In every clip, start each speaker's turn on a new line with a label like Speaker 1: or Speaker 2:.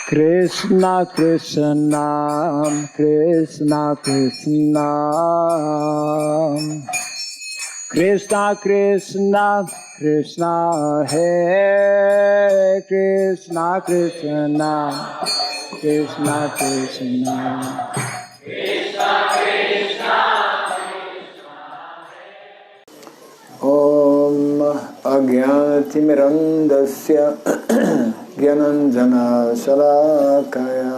Speaker 1: Krishna Krishna Krishna Krishna Krishna Krishna Krishna Hare Krishna Krishna Krishna Krishna Krishna Krishna Om Agyanatimirandasya Gyananjana Salakaya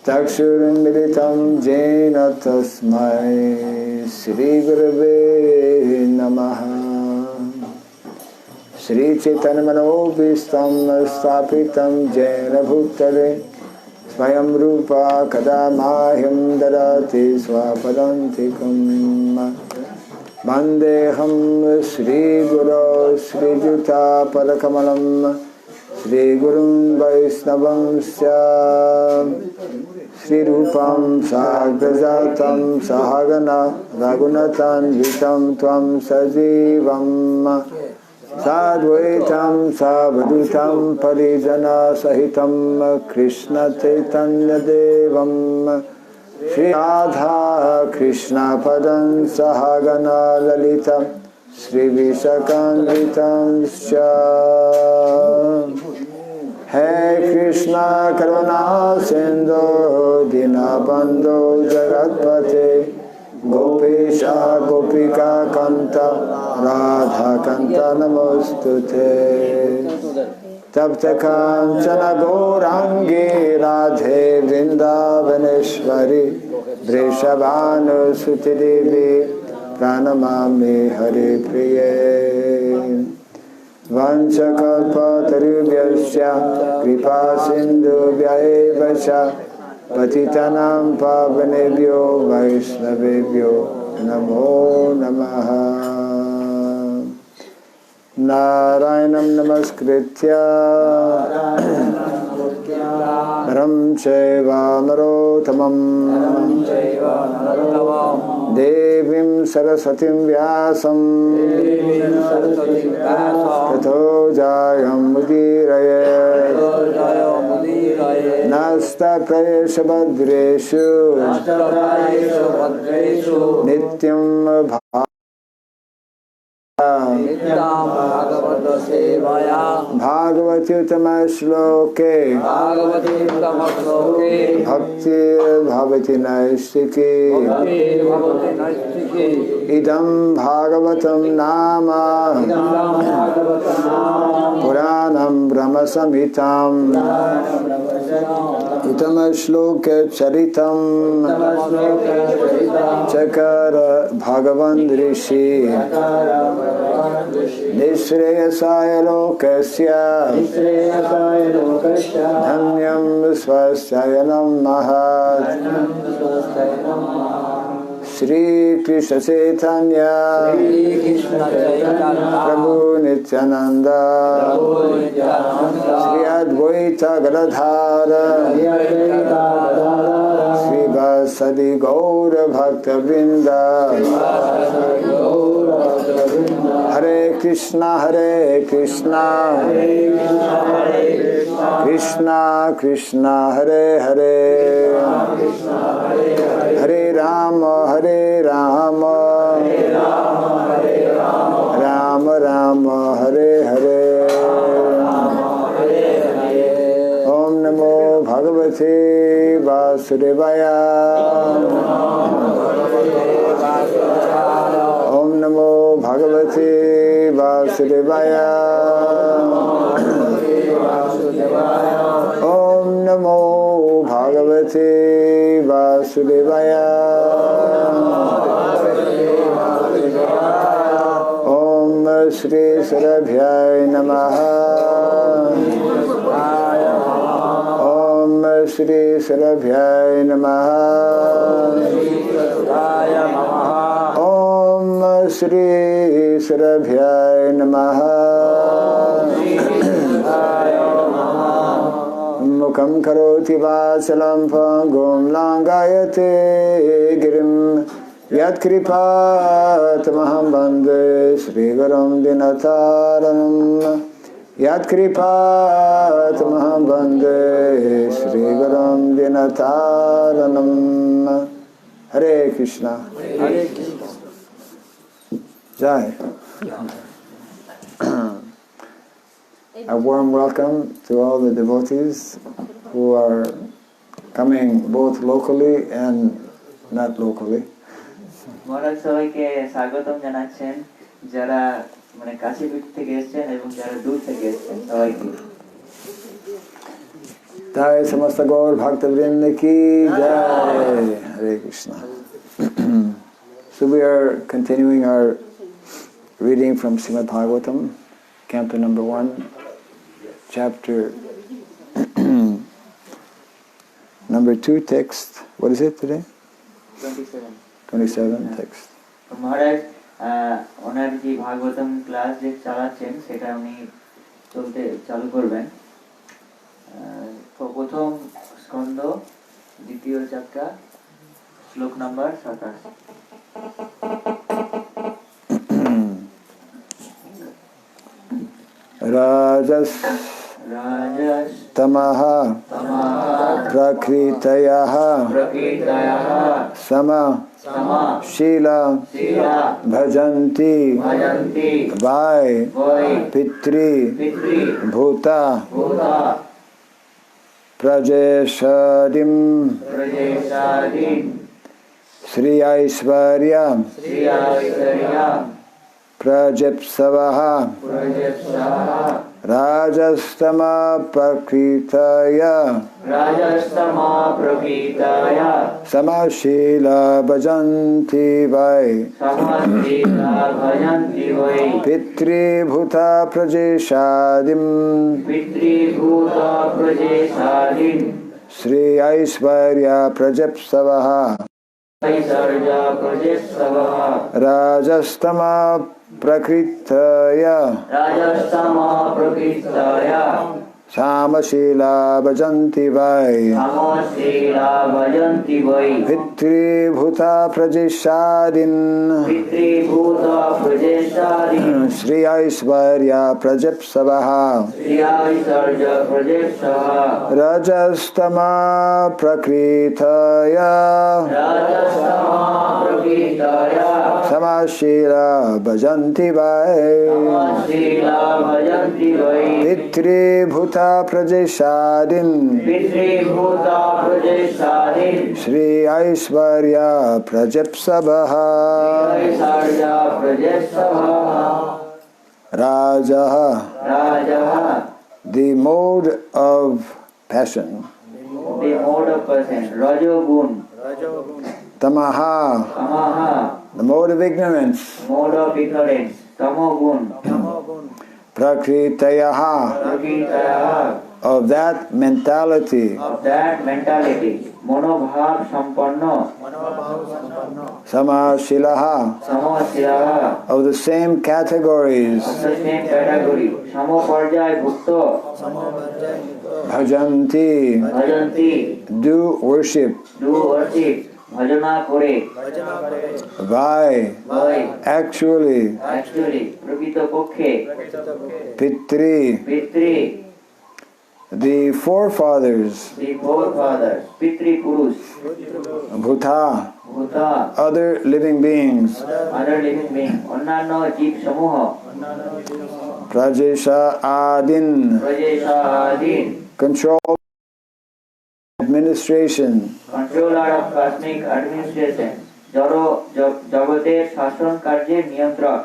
Speaker 1: Takshurumilitam Jena Tasmai Shri Gurave Namaha Shri Chaitanya Manobhistam Stapitam Jena Bhutale Swayam Rupa Kadamahyam Dadati Swapadantikam Vandeham Shri Guru Shri Juta Padakamalam Shri Gurum Vaisnavam Shri Rupam Sagrajatam Sahagana Raghunatan Vitam Tvam Sajivam Sadvaitam Savadutam Parijana Sahitam Krishna Chaitanya Devam Shri Radha Krishna Padam Sahagana Lalita Shri Vishakandritam Sya Hey Krishna Karuna Sindhu Dinabandhu Jagatpate Gopesha Gopika Kanta Radha Kanta Namostute Tapta Kanchana Gaurangi Radhe Vrindavaneshwari Vrishabhanu Suti Devi Pranamami Hare Priye Vanchakalpatarubhyasya Kripa Sindhubhyaeva Cha Patitanam Pavanebhyo Vaishnavebhyo Namo Namaha Narayanam Namaskritya Ram Chaiva Narotamam Devim Saraswatim Vyasam Tato Jayam Mudirayet Nasta Prayesha Bhadreshu Nityam Bhagavati Uttama Shloke Bhakti Bhavati Naistiki Idam Bhagavatam Nama Puranam Brahma Samhitam Uttama Shloke Charitam Chakara Bhagavan Rishi Nishreyasaya lokasya Dhanyam Svasayanam Mahat Shri Krishna Chaitanya Prabhu Nityananda Shri Advaita Gadadhara Shri Vasadi Gaura Bhakta Vrinda Hare Krishna Krishna Krishna Hare Hare Hare Rama Rama Rama Hare Hare Om Namo Bhagavate Vasudevaya Om Namo Bhagavate Vasudevaya Om Namo Bhagavate Vasudevaya Om Shri Sarabhyai Namaha Om Shri Sarabhyai Namaha Om Shri Sarabhyai Namaha Mukam karoti vasalam pangum langayate girim Yat kripat maham bande Sri Gurum Dinataranam Yat kripat maham bande Shri Gurum Dinataranam. Hare Krishna.
Speaker 2: Hare Krishna.
Speaker 1: Jai. A warm welcome to all the devotees who are coming both locally and not locally.
Speaker 2: মহারাজ সবাইকে স্বাগতম জানাচ্ছেন যারা মানে কাশীপীঠ থেকে এসেছেন এবং যারা দূর থেকে এসেছেন সবাইকে
Speaker 1: Jai Samasta Gaur Bhakta Vrinda ki Jai. Hare Krishna. So we are continuing our reading from Srimad Bhagavatam, Canto number 1, chapter number 2, text. What is it today? 27 text.
Speaker 2: মহারাজ ওনার যে ভাগবতম ক্লাস যে চালাচ্ছেন সেটা উনি চালু করবেন প্রথম স্কন্ধ দ্বিতীয় চ্যাপ্টার শ্লোক number 27
Speaker 1: Rajas Tamaha Prakritayaha Sama Shila Bhajanti Vai Pitri Bhuta Prajeshadim Sri Aishvarya Prajapsavaha Rajastama Prakritaya Samashila Bhajanti Vai Pitri Bhuta Prajeshadim Sri Aishvarya Prajapsavaha Rajastama Prakritaya Samashila Bhajanti Vai Pitri Bhuta Prajeshadim Sri Aishvarya Prajapsavaha Rajastama Prakritaya Samashila Bhajanti Vai Pitri Bhuta Prajeshadim Sri Aishvarya Prajapsavaha Rajaha. The mode of passion.
Speaker 2: Rajogun.
Speaker 1: Tamaha. The mode of ignorance.
Speaker 2: Tamogun.
Speaker 1: Prakritayaha. Of that mentality.
Speaker 2: Monobhav sampanno.
Speaker 1: Samashilaha. Of the same categories.
Speaker 2: Samoparjay bhukto.
Speaker 1: Bhajanti. Do worship. Bhajana kore. Vai. Actually.
Speaker 2: Prakritapokhe.
Speaker 1: Pitri. The forefathers.
Speaker 2: Pitri Purush.
Speaker 1: Bhuta. Other living beings.
Speaker 2: Onnanno jeev samuha.
Speaker 1: Prajesha Adin. Control. Administration.
Speaker 2: Controller of cosmic administration. জগতের শাসন কার্যের নিয়ন্ত্রক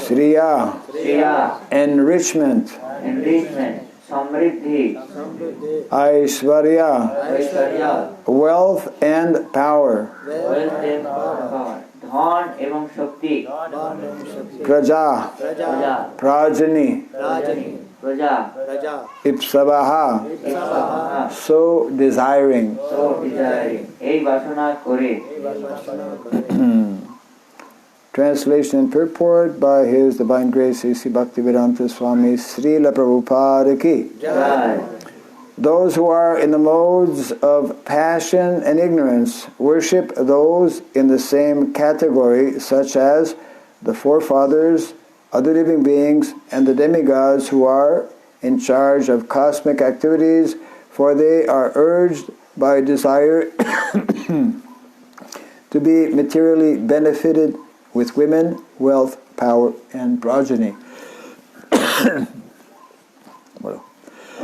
Speaker 1: Shriya. Enrichment.
Speaker 2: Samriddhi
Speaker 1: Aishvarya. Wealth and power.
Speaker 2: ধন এবং শক্তি
Speaker 1: Praja. Prajani. Ipsavaha. So desiring.
Speaker 2: এই বাসনা করে
Speaker 1: Translation and purport by His Divine Grace A.C. Bhaktivedanta Swami Srila Prabhupada ki. Those who are in the modes of passion and ignorance worship those in the same category, such as the forefathers other living beings, and the demigods who are in charge of cosmic activities, for they are urged by desire to be materially benefited with women, wealth, power, and progeny.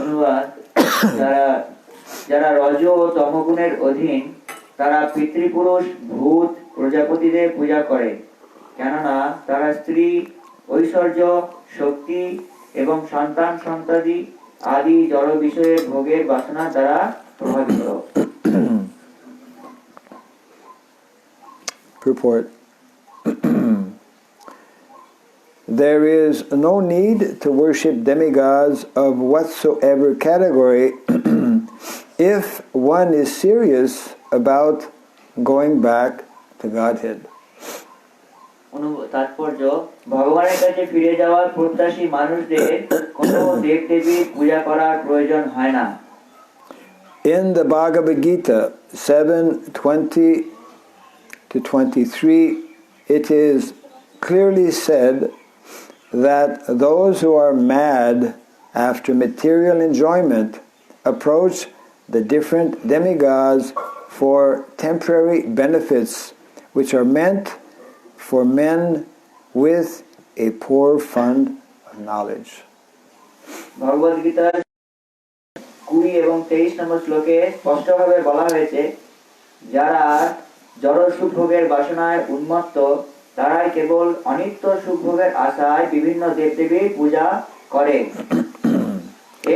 Speaker 2: অনুবাদ, যারা রজ ও তমগুণের অধীন, তারা পিতৃপুরুষ, ভূত, প্রজাপতিদের পূজা করে, কেননা তারা স্ত্রী, ঐশ্বর্য, শক্তি এবং সন্তান সন্ততি আদি জড় বিষয়ের ভোগের বাসনা দ্বারা প্রভাবিত।
Speaker 1: Purport. There is no need to worship demigods of whatsoever category if one is serious about going back to Godhead.
Speaker 2: তাৎপর্য, ভগবানের কাছে ফিরে যাওয়ার প্রত্যাশী মানুষদের কোনো দেবদেবীর পূজা করার প্রয়োজন হয় না।
Speaker 1: In the Bhagavad Gita 7:20-23, it is clearly said that those who are mad after material enjoyment approach the different demigods for temporary benefits which are meant for men with a poor fund of knowledge.
Speaker 2: ভগবদ গীতার 20 এবং 23 নম্বর শ্লোকে স্পষ্টভাবে বলা হয়েছে, যারা জড় সুখভোগের বাসনায় উন্মত্ত, তারাই কেবল অনিত্য সুখভোগের আশায় বিভিন্ন দেবদেবীর পূজা করে।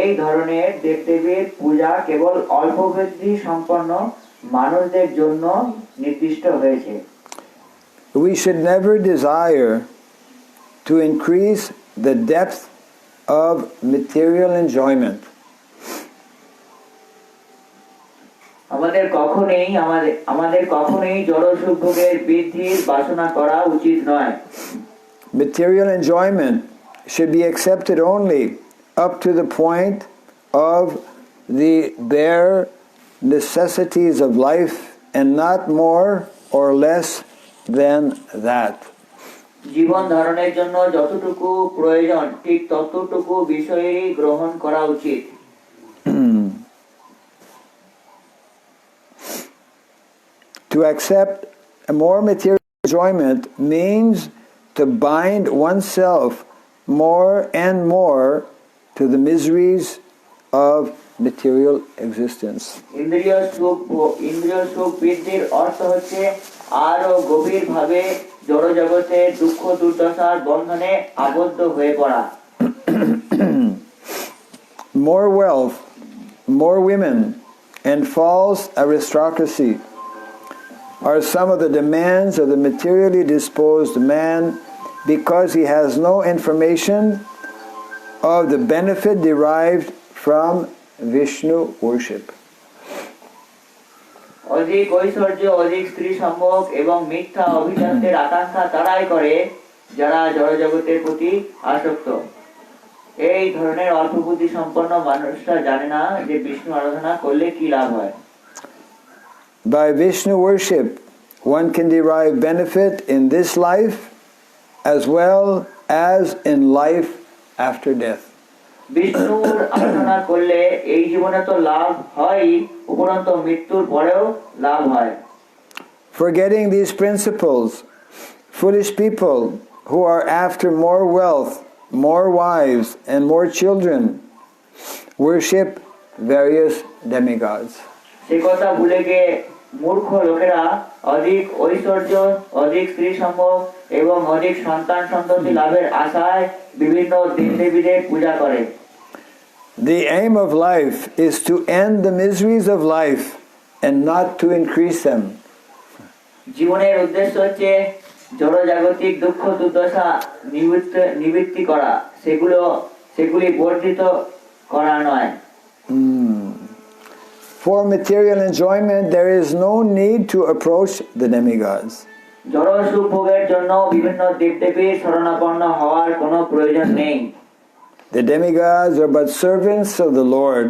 Speaker 2: এই ধরনের দেবদেবীর পূজা কেবল অল্প বুদ্ধি সম্পন্ন মানুষদের জন্য নির্দিষ্ট হয়েছে।
Speaker 1: We should never desire to increase the depth of material enjoyment.
Speaker 2: আমাদের কখনোই জড় সুখভোগের বৃদ্ধির বাসনা করা উচিত নয়।
Speaker 1: Material enjoyment should be accepted only up to the point of the bare necessities of life and not more or less than that.
Speaker 2: জীবন ধারণের জন্য যতটুকু প্রয়োজন ঠিক ততটুকু বিষয়ই গ্রহণ করা উচিত।
Speaker 1: To accept a more material enjoyment means to bind oneself more and more to the miseries of material existence.
Speaker 2: ইন্দ্রিয় সুখ বৃদ্ধির অর্থ হচ্ছে আরো গভীরভাবে জড় জগতের দুঃখ দুর্দশার বন্ধনে আবদ্ধ হয়ে পড়া।
Speaker 1: More wealth, more women, and false aristocracy are some of the demands of the materially disposed man because he has no information of the benefit derived from Vishnu worship.
Speaker 2: অধিক ঐশ্বর্য, অধিক স্ত্রী সম্ভোগ এবং মিথ্যা অভিজাতের আকাঙ্ক্ষা তারাই করে যারা জড় জগতের প্রতি আসক্ত। এই ধরনের অল্প বুদ্ধি সম্পন্ন মানুষরা জানে না যে বিষ্ণু আরাধনা করলে কি লাভ হয়।
Speaker 1: By Vishnu worship, one can derive benefit in this life as well as in life after death.
Speaker 2: বিষ্ণুর আরাধনা করলে এই জীবনে তো লাভ হয়, উপরন্তু মৃত্যুর পরেও লাভ হয়।
Speaker 1: Forgetting these principles, foolish people who are after more wealth, more wives, and more children worship various demigods.
Speaker 2: সেই কথা ভুলে গিয়ে মূর্খ লোকেরা অধিক ঐশ্বর্য, অধিক স্ত্রী সম্ভোগ এবং অধিক সন্তান সন্ততি লাভের আশায় বিভিন্ন দেবদেবীদের পূজা করে।
Speaker 1: The aim of life is to end the miseries of life and not to increase them.
Speaker 2: জীবনের উদ্দেশ্য হচ্ছে জড়জাগতিক দুঃখ দুর্দশা নিবৃত্তি করা, সেগুলি বর্ধিত করা নয়।
Speaker 1: For material enjoyment, there is no need to approach the demigods.
Speaker 2: জড় সুখ ভোগের জন্য বিভিন্ন দেবদেবীর শরণাপন্ন হওয়ার কোনো প্রয়োজন নেই।
Speaker 1: The demigods are but servants of the Lord.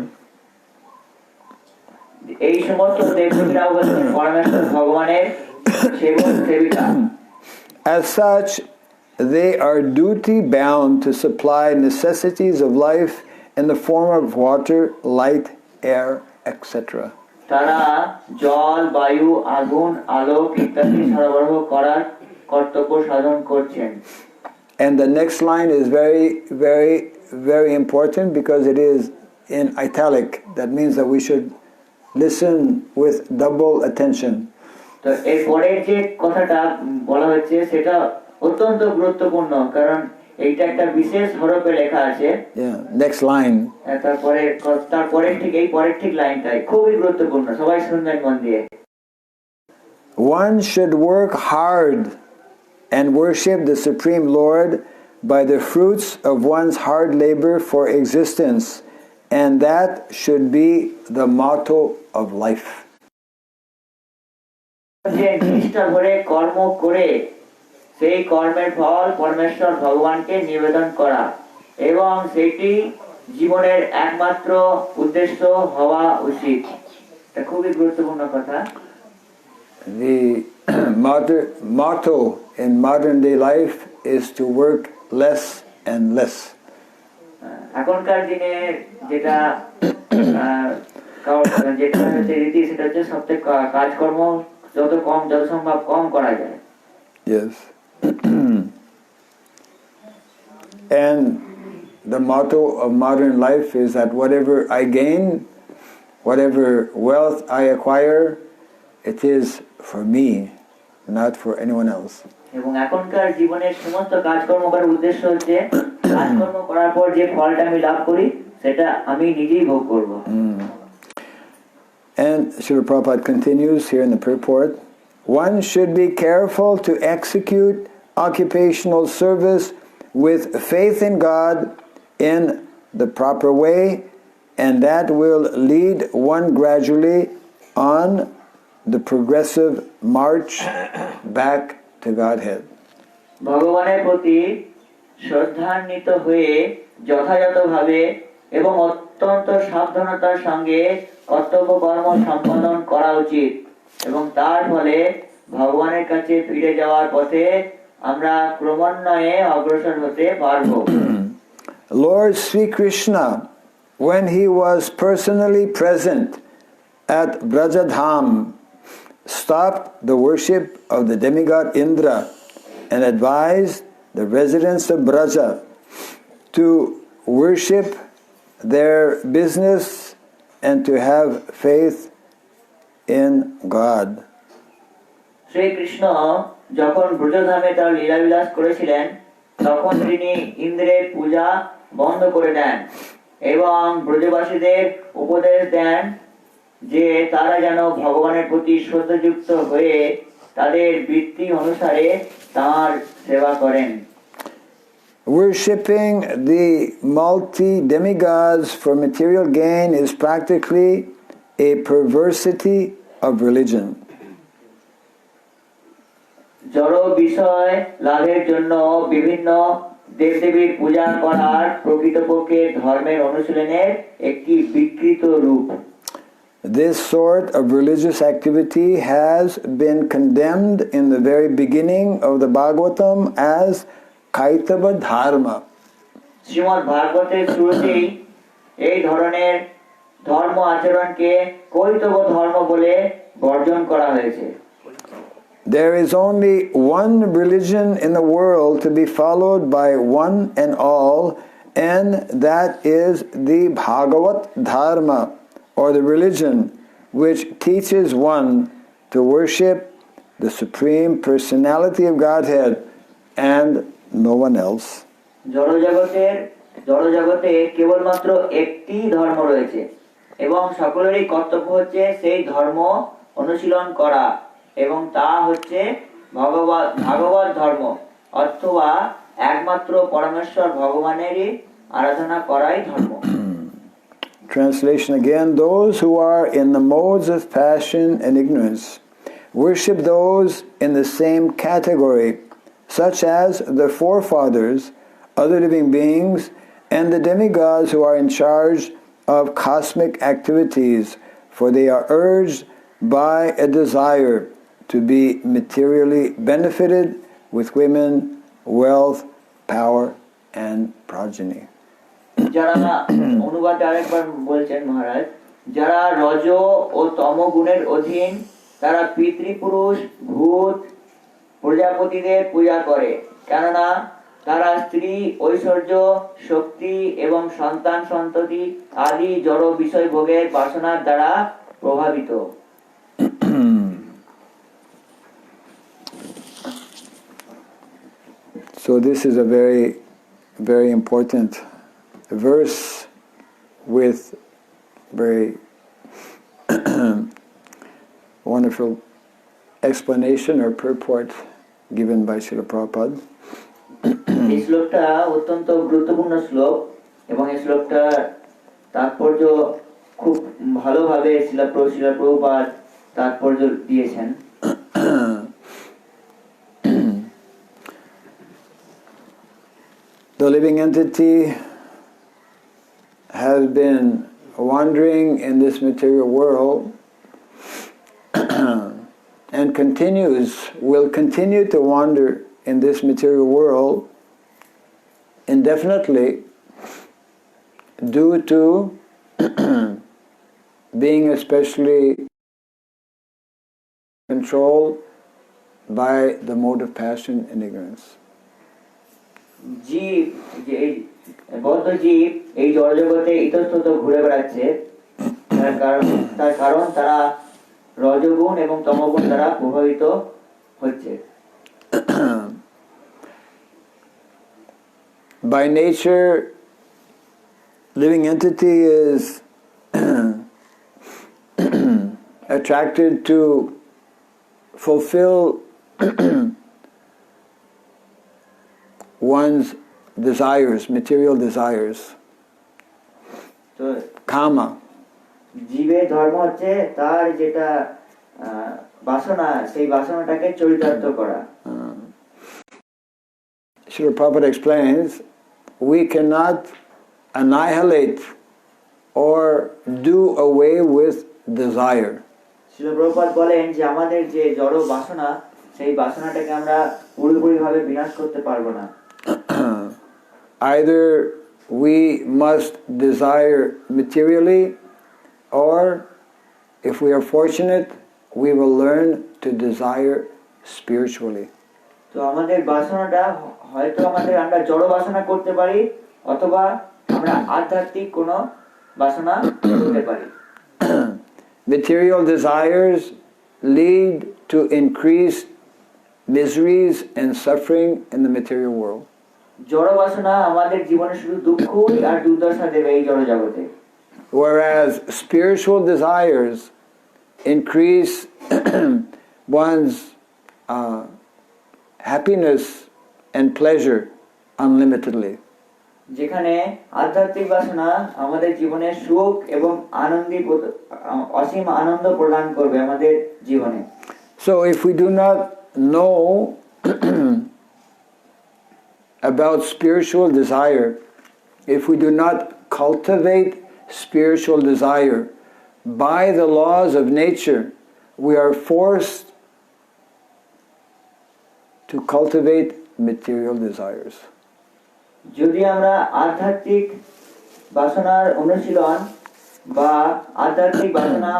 Speaker 2: এই সমস্ত দেবদেবীরা হচ্ছেন পরমেশ্বর ভগবানের সেবক সেবিকা।
Speaker 1: As such, they are duty bound to supply necessities of life in the form of water, light, air, etc.
Speaker 2: তারা জল, বায়ু, আগুন, আলোক ইত্যাদি সরবরাহ করার কর্তব্য সাধন করছেন।
Speaker 1: And the next line is very, very, very important because it is in italic. That means that we should listen with double attention.
Speaker 2: তো এর পরের যে কথাটা বলা হচ্ছে সেটা অত্যন্ত গুরুত্বপূর্ণ, কারণ এইটা একটা বিশেষ হরফে লেখা আছে।
Speaker 1: Next line.
Speaker 2: তারপরে ঠিক এই পরের ঠিক লাইনটাই খুবই গুরুত্বপূর্ণ, সবাই শুনবেন মন দিয়ে।
Speaker 1: One should work hard and worship the Supreme Lord by the fruits of one's hard labor for existence, and that should be the motto of life.
Speaker 2: যে নিষ্ঠা ভরে কর্ম করে সেই কর্মের ফল পরমেশ্বর ভগবানকে নিবেদন করা এবং সেটি জীবনের একমাত্র উদ্দেশ্য হওয়া উচিত, এটা খুবই গুরুত্বপূর্ণ কথা।
Speaker 1: The motto in modern day life is to work less and less.
Speaker 2: এখনকার দিনে যেটা রীতি সেটা হচ্ছে সবথেকে কাজকর্ম যত সম্ভব কম করা যায়।
Speaker 1: Yes. And the motto of modern life is that whatever I gain, whatever wealth I acquire, it is for me, not for anyone else.
Speaker 2: এবং এখনকার জীবনের সমস্ত কাজকর্ম করার উদ্দেশ্য হচ্ছে কাজকর্ম করার পর যে ফলটা আমি লাভ করি সেটা আমি নিজেই ভোগ করব।
Speaker 1: And Srila Prabhupada continues here in the purport, one should be careful to execute occupational service with faith in God in the proper way, and that will lead one gradually on the progressive march back to Godhead.
Speaker 2: ভগবানের প্রতি শ্রদ্ধান্বিত হয়ে যথাযথভাবে এবং অত্যন্ত সাবধানতার সঙ্গে কর্তব্য কর্ম সম্পাদন করা উচিত, এবং তার ফলে ভগবানের কাছে ফিরে যাওয়ার পথে আমরা ক্রমান্বয়ে অগ্রসর হতে পারব।
Speaker 1: Lord Sri Krishna, when he was personally present at Brajadham, stopped the worship of the demigod Indra and advised the residents of Braja to worship their business and to have faith in God.
Speaker 2: Shri Krishna যখন ব্রজধামে তার লীলাবিলাস করেছিলেন তখন তিনি ইন্দ্রের পূজা বন্ধ করে দেন এবং ব্রজবাসীদের উপদেশ দেন যে তারা যেন ভগবানের প্রতি শ্রদ্ধাযুক্ত হয়ে তাদের বৃত্তি অনুসারে তাঁর সেবা করেন।
Speaker 1: Worshipping the multi-demigods for material gain is practically a perversity of religion.
Speaker 2: জড় বিষয় লাভের জন্য বিভিন্ন দেবদেবীর পূজা করার প্রকৃতপক্ষে ধর্মের অনুশীলনের একটি বিকৃত রূপ।
Speaker 1: This sort of religious activity has been condemned in the very beginning of the Bhagavatam as Kaitava Dharma.
Speaker 2: Shrimad ভাগবতের শুরুতেই এই ধরনের ধর্ম আচরণকে কৈতব ধর্ম বলে বর্জন করা হয়েছে।
Speaker 1: There is only one religion in the world to be followed by one and all, and that is the Bhagavat Dharma, or the religion which teaches one to worship the Supreme Personality of Godhead and no one else.
Speaker 2: জড়জগতে কেবলমাত্র একটি ধর্ম রয়েছে এবং সকলেরই কর্তব্য হচ্ছে সেই ধর্ম অনুশীলন করা, এবং তা হচ্ছে ভাগবত ধর্ম, অথবা একমাত্র পরমেশ্বর ভগবানেরই আরাধনা করাই ধর্ম।
Speaker 1: Translation again, those who are in the modes of passion and ignorance worship those in the same category, such as the forefathers, other living beings, and the demigods who are in charge of cosmic activities, for they are urged by a desire to be materially benefited with women, wealth, power, and progeny.
Speaker 2: যারা অনুবাদে আরেকবার বলছেন মহারাজ, যারা রজ ও তম গুণের অধীন, তারা পিতৃপুরুষ, ভূত, প্রজাপতিদের পূজা করে, কেননা তারা স্ত্রী, ঐশ্বর্য, শক্তি এবং সন্তান সন্ততি আদি জড় বিষয় ভোগের বাসনার দ্বারা প্রভাবিত।
Speaker 1: So this is a very, very important verse with very wonderful explanation or purport given by Srila Prabhupada.
Speaker 2: এই শ্লোকটা অত্যন্ত গুরুত্বপূর্ণ শ্লোক এবং এই শ্লোকটা তাৎপর্য খুব ভালোভাবে শ্রীলা প্রভুপাদ তাৎপর্য দিয়েছেন।
Speaker 1: The living entity has been wandering in this material world and will continue to wander in this material world indefinitely due to being especially controlled by the mode of passion and ignorance.
Speaker 2: জীব, বদ্ধ জীব এই জড়জগতে ইতস্তত ঘুরে বেড়াচ্ছে, তার কারণ তারা রজগুণ এবং তমগুণ দ্বারা প্রভাবিত হচ্ছে।
Speaker 1: By nature, living entity is attracted to fulfill one's desires, material desires, kama.
Speaker 2: জীবের ধর্ম হচ্ছে তার যেটা বাসনা, সেই বাসনাটাকে চরিতার্থ করা।
Speaker 1: Srila Prabhupada explains, we cannot annihilate or do away with desire.
Speaker 2: Srila Prabhupada বলেন যে আমাদের যে জড় বাসনা, সেই বাসনাটাকে আমরা পুরোপুরিভাবে বিনাশ করতে পারবো না।
Speaker 1: Either we must desire materially, or if we are fortunate, we will learn to desire spiritually.
Speaker 2: তো আমাদের বাসনাটা হয়তো আমরা জড় বাসনা করতে পারি, অথবা আমরা আধ্যাত্মিক কোনো বাসনা করতে পারি।
Speaker 1: Material desires lead to increased miseries and suffering in the material world.
Speaker 2: জড় বাসনা আমাদের জীবনে শুধু দুঃখই আর দুর্দশা দেবে এই জড় জগতে।
Speaker 1: Whereas spiritual desires increase one's happiness and pleasure unlimitedly.
Speaker 2: যেখানে আধ্যাত্মিক বাসনা আমাদের জীবনে সুখ এবং অসীম আনন্দ প্রদান করবে আমাদের জীবনে।
Speaker 1: So if we do not know about spiritual desire, if we do not cultivate spiritual desire by the laws of nature, we are forced to cultivate material desires.
Speaker 2: যদি আমরা আধ্যাত্মিক বাসনার অনুশীলন বা আধ্যাত্মিক বাসনা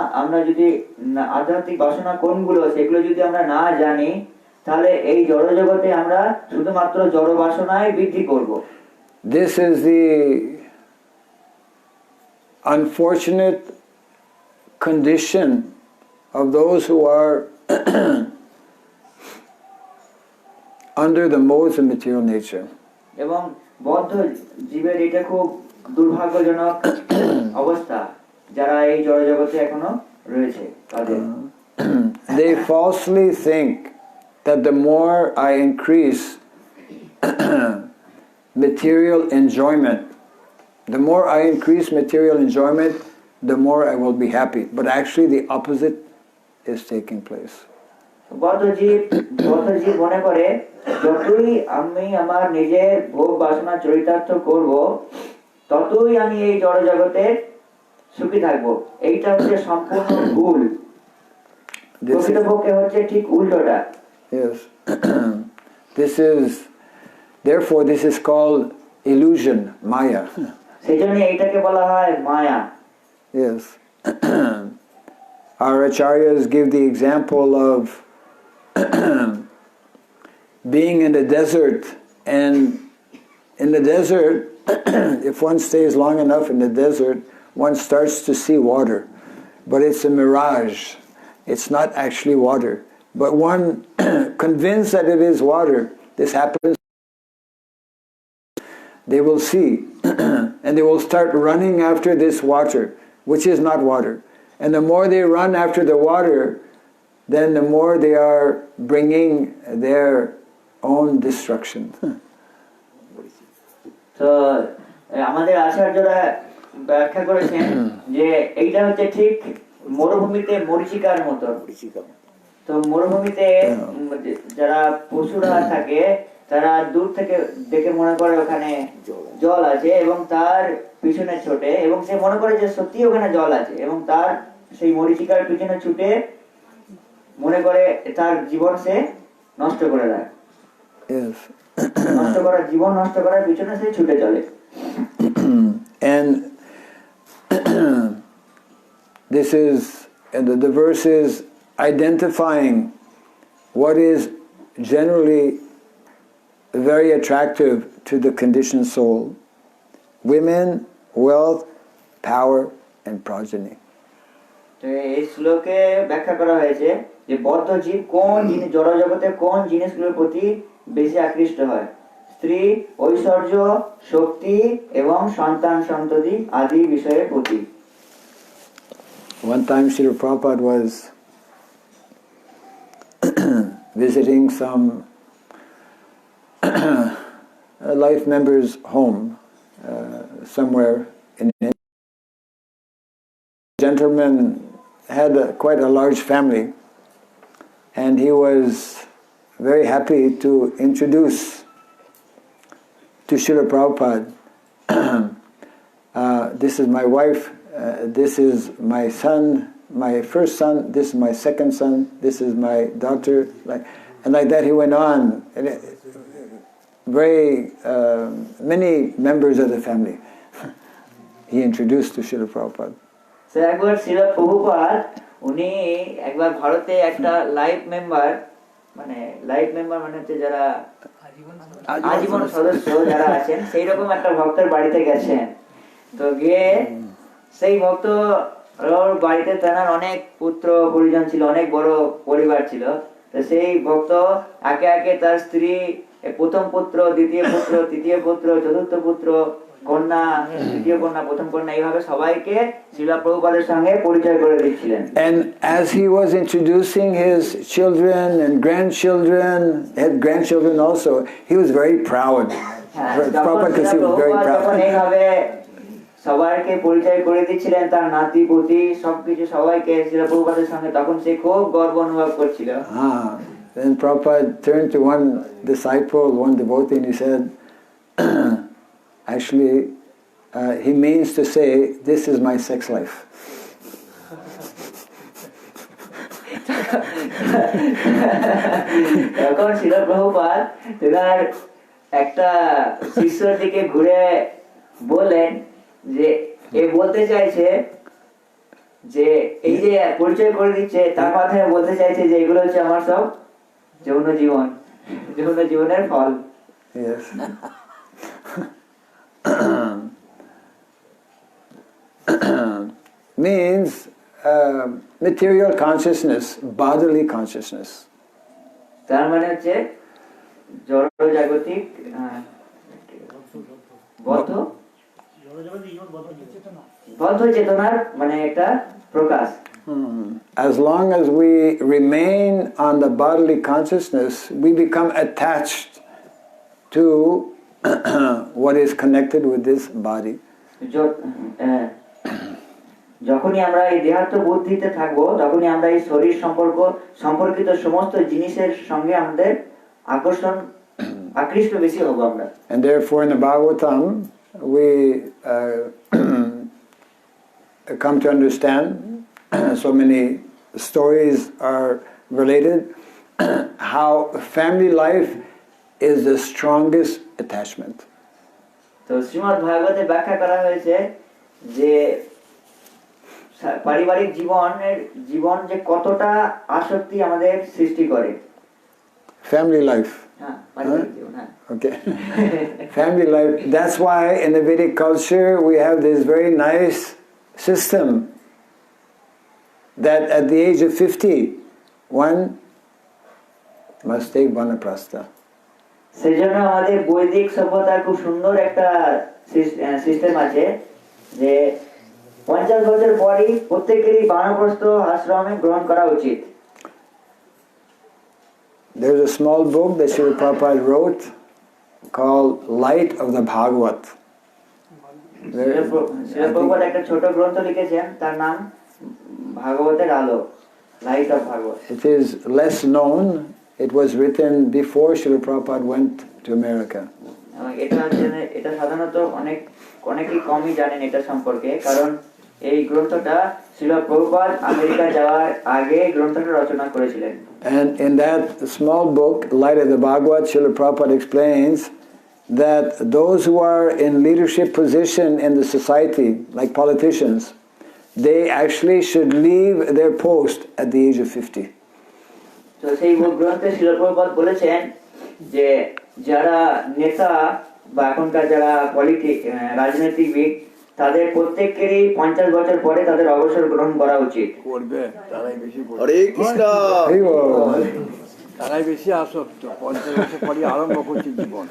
Speaker 2: আধ্যাত্মিক বাসনা কোনগুলো সেগুলো যদি আমরা না জানি, তাহলে এই জড় জগতে আমরা শুধুমাত্র জড় বাসনায় বৃদ্ধি করব।
Speaker 1: This is the unfortunate condition of those who are under the modes of material nature.
Speaker 2: এবং বদ্ধ জীবের এটা খুব দুর্ভাগ্যজনক অবস্থা, যারা এই জড় জগতে এখনো রয়েছে তাদের।
Speaker 1: They falsely think that the more I increase material enjoyment, the more the more I will be happy. But actually the opposite is taking place.
Speaker 2: বদ্ধ জীব মনে করে যতই আমি আমার নিজের ভোগ বাসনা চরিতার্থ করব, ততই আমি এই জড় জগতে সুখী থাকবো। এইটা হচ্ছে সম্পূর্ণ ভুল। প্রকৃতপক্ষে হচ্ছে ঠিক উল্টোটা।
Speaker 1: Yes. This is Therefore, this is called illusion, Maya.
Speaker 2: সেজন্য এইটাকে বলা হয় মায়া।
Speaker 1: Yes. Our acharyas give the example of being in the desert, and in the desert, if one stays long enough in the desert, one starts to see water, but it's a mirage. It's not actually water, but one convinced that it is water. This happens. They will see, and they will start running after this water, which is not water. And the more they run after the water, then the more they are bringing their own destruction.
Speaker 2: তো আমাদের আচার্যরা ব্যাখ্যা করেছেন যে এইটা হচ্ছে ঠিক মরুভূমিতে মরীচিকার মতো। তো মরুভূমিতে যারা পশুরা থাকে তারা দূর থেকে দেখে মনে করে ওখানে জল আছে এবং তার পিছনে ছোটে, এবং সে মনে করে যে সত্যি ওখানে জল আছে, এবং তার সেই মরীচিকার পিছনে ছুটে মনে করে তার জীবন সে নষ্ট করে দেয়। নষ্ট করার জীবন নষ্ট করার পিছনে সে ছুটে চলে।
Speaker 1: And this is the verse is identifying what is generally very attractive to the conditioned soul: women, wealth, power, and progeny.
Speaker 2: তো এই শ্লোকে ব্যাখ্যা করা হয়েছে যে বদ্ধ জীব কোন জিনিস, জড় জগতে কোন জিনিসগুলোর প্রতি বেশি আকৃষ্ট হয়: স্ত্রী, ঐশ্বর্য, শক্তি এবং সন্তান সন্ততি আদি বিষয়ের প্রতি।
Speaker 1: One time Srila Prabhupada was visiting some life member's home somewhere in India. The gentleman had quite a large family, and he was very happy to introduce to Srila Prabhupada, this is my wife, this is my son, my first son, this is my second son, this is my daughter, and like that he went on. And very many members of the family he introduced to Srila Prabhupada.
Speaker 2: So একবার শ্রীল প্রভুপাদ উনি একবার ভারতে একটা life member মানে হচ্ছে যারা আজীবন সদস্য যারা আছেন সেই রকম একটা ভক্তের বাড়িতে গেছেন। তো গিয়ে সেই ভক্ত বাড়িতে তার অনেক পুত্র পরিজন ছিল, অনেক বড় পরিবার ছিল। তো সেই ভক্ত একে একে তার স্ত্রী, প্রথম পুত্র, দ্বিতীয় পুত্র, তৃতীয় পুত্র, চতুর্থ পুত্র, কন্যা, তৃতীয় কন্যা, প্রথম কন্যা, এইভাবে সবাইকে শ্রীল প্রভুপাদের সঙ্গে পরিচয় করে দিচ্ছিলেন।
Speaker 1: And as he was introducing his children and grandchildren, had grandchildren also, he was very proud. Prabhupada could see he was very proud.
Speaker 2: এইভাবে সবাইকে পরিচয় করে দিচ্ছিলেন, তার নাতি পুতি সবকিছু সবাইকে শ্রীল প্রভুপাদের সঙ্গে, তখন সে খুব গর্ব অনুভব করছিল।
Speaker 1: Then Prabhupada turned to one disciple, one devotee, and he said, actually, he means to say, this is my sex life.
Speaker 2: তখন শ্রীল প্রভুপাদ তার একটা শিষ্যর দিকে ঘুরে বললেন যে এ বলতে চাইছে যে এই যে পরিচয় করে দিচ্ছে তার মাধ্যমে বলতে চাইছে যে এগুলো হচ্ছে আমার সব যৌন জীবন, যৌন জীবনের ফল।
Speaker 1: Yes. Means material consciousness, bodily consciousness.
Speaker 2: তার মানে হচ্ছে জড় জাগতিক বদ্ধ চেতনার মানে একটা প্রকাশ।
Speaker 1: As long as we remain on the bodily consciousness, we become attached to what is connected with this body.
Speaker 2: যখনই আমরা এই দেহাত্ম বুদ্ধিতে থাকবো তখনই আমরা এই শরীর সম্পর্কিত সমস্ত জিনিসের সঙ্গে আমাদের আকৃষ্ট বেশি হব আমরা।
Speaker 1: And therefore in the Bhagavatam we come to understand so many stories are related how family life is the strongest attachment.
Speaker 2: তো শ্রীমদ্ ভাগবতে ব্যাখ্যা করা হয়েছে যে পারিবারিক জীবন যে কতটা আসক্তি আমাদের সৃষ্টি করে।
Speaker 1: Family life. Okay. Family life. That's why in the Vedic culture we have this very nice system that at the age of 50 one must take vanaprastha.
Speaker 2: সেজন্য আমাদের বৈদিক সভ্যতার খুব সুন্দর একটা সিস্টেম আছে যে 50 বছর পরই প্রত্যেকেরই বানপ্রস্থ আশ্রমে গ্রহণ করা উচিত।
Speaker 1: There's a small book that Srila Prabhupada wrote called Light of the Bhagavat.
Speaker 2: Srila Prabhupada একটা ছোট গ্রন্থ লিখেছেন তার নাম ভাগবতের আলো, Light of Bhagavat.
Speaker 1: It is less known. It was written before Srila Prabhupada went to America.
Speaker 2: এটা সাধারণত অনেকেই কমই জানেন এটা সম্পর্কে, কারণ এই গ্রন্থটা শ্রীল প্রভুপাদ আমেরিকা যাওয়ার আগে গ্রন্থটা রচনা করেছিলেন।
Speaker 1: And in that small book, Light of the Bhagavat, Srila Prabhupada explains that those who are in leadership position in the society, like politicians, they actually should leave their post at the age of 50.
Speaker 2: তো সেই গ্রন্থে শ্রীল প্রভুপাদ বলেছেন যে যারা নেতা বা এখনকার যারা রাজনীতিবিদ তাদের প্রত্যেকেরই 50 বছর পরে তাদের অবসর গ্রহণ করা উচিত।
Speaker 3: হরে কৃষ্ণ।
Speaker 4: তারাই বেশি আসক্ত, 50 বছর পরে আরম্ভ করছে জীবন।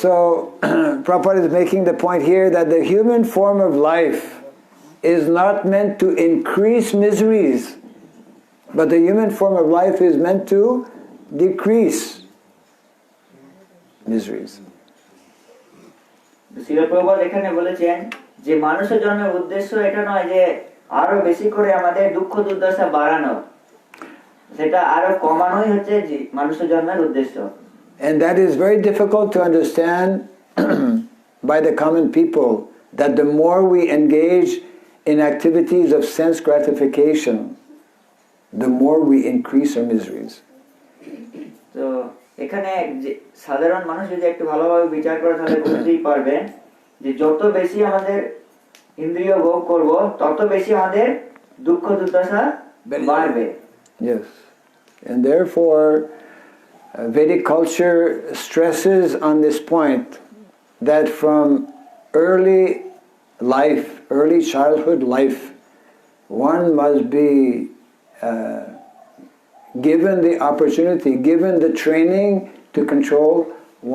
Speaker 1: So Prabhupada is making the point here that the human form of life is not meant to increase miseries, but the human form of life is meant to decrease miseries.
Speaker 2: Srila Prabhupada এখানে বলেছেন যে মানুষের জন্মের উদ্দেশ্য এটা নয় যে আরো বেশি করে আমাদের দুঃখ দুর্দশা বাড়ানো, সেটা আরো কমানোই হচ্ছে মানুষের জন্মের উদ্দেশ্য।
Speaker 1: And that is very difficult to understand by the common people, that the more we engage in activities of sense gratification, the more we increase our miseries.
Speaker 2: তো এখানে সাধারণ মানুষ যদি একটু ভালোভাবে বিচার করে তাহলে বুঝতেই পারবেন যে যত বেশি আমাদের ইন্দ্রিয় ভোগ করব তত বেশি আমাদের দুঃখ দুর্দশা বাড়বে।
Speaker 1: Yes. And therefore Vedic culture stresses on this point that from early life, early childhood life, one must be given the opportunity, given the training to control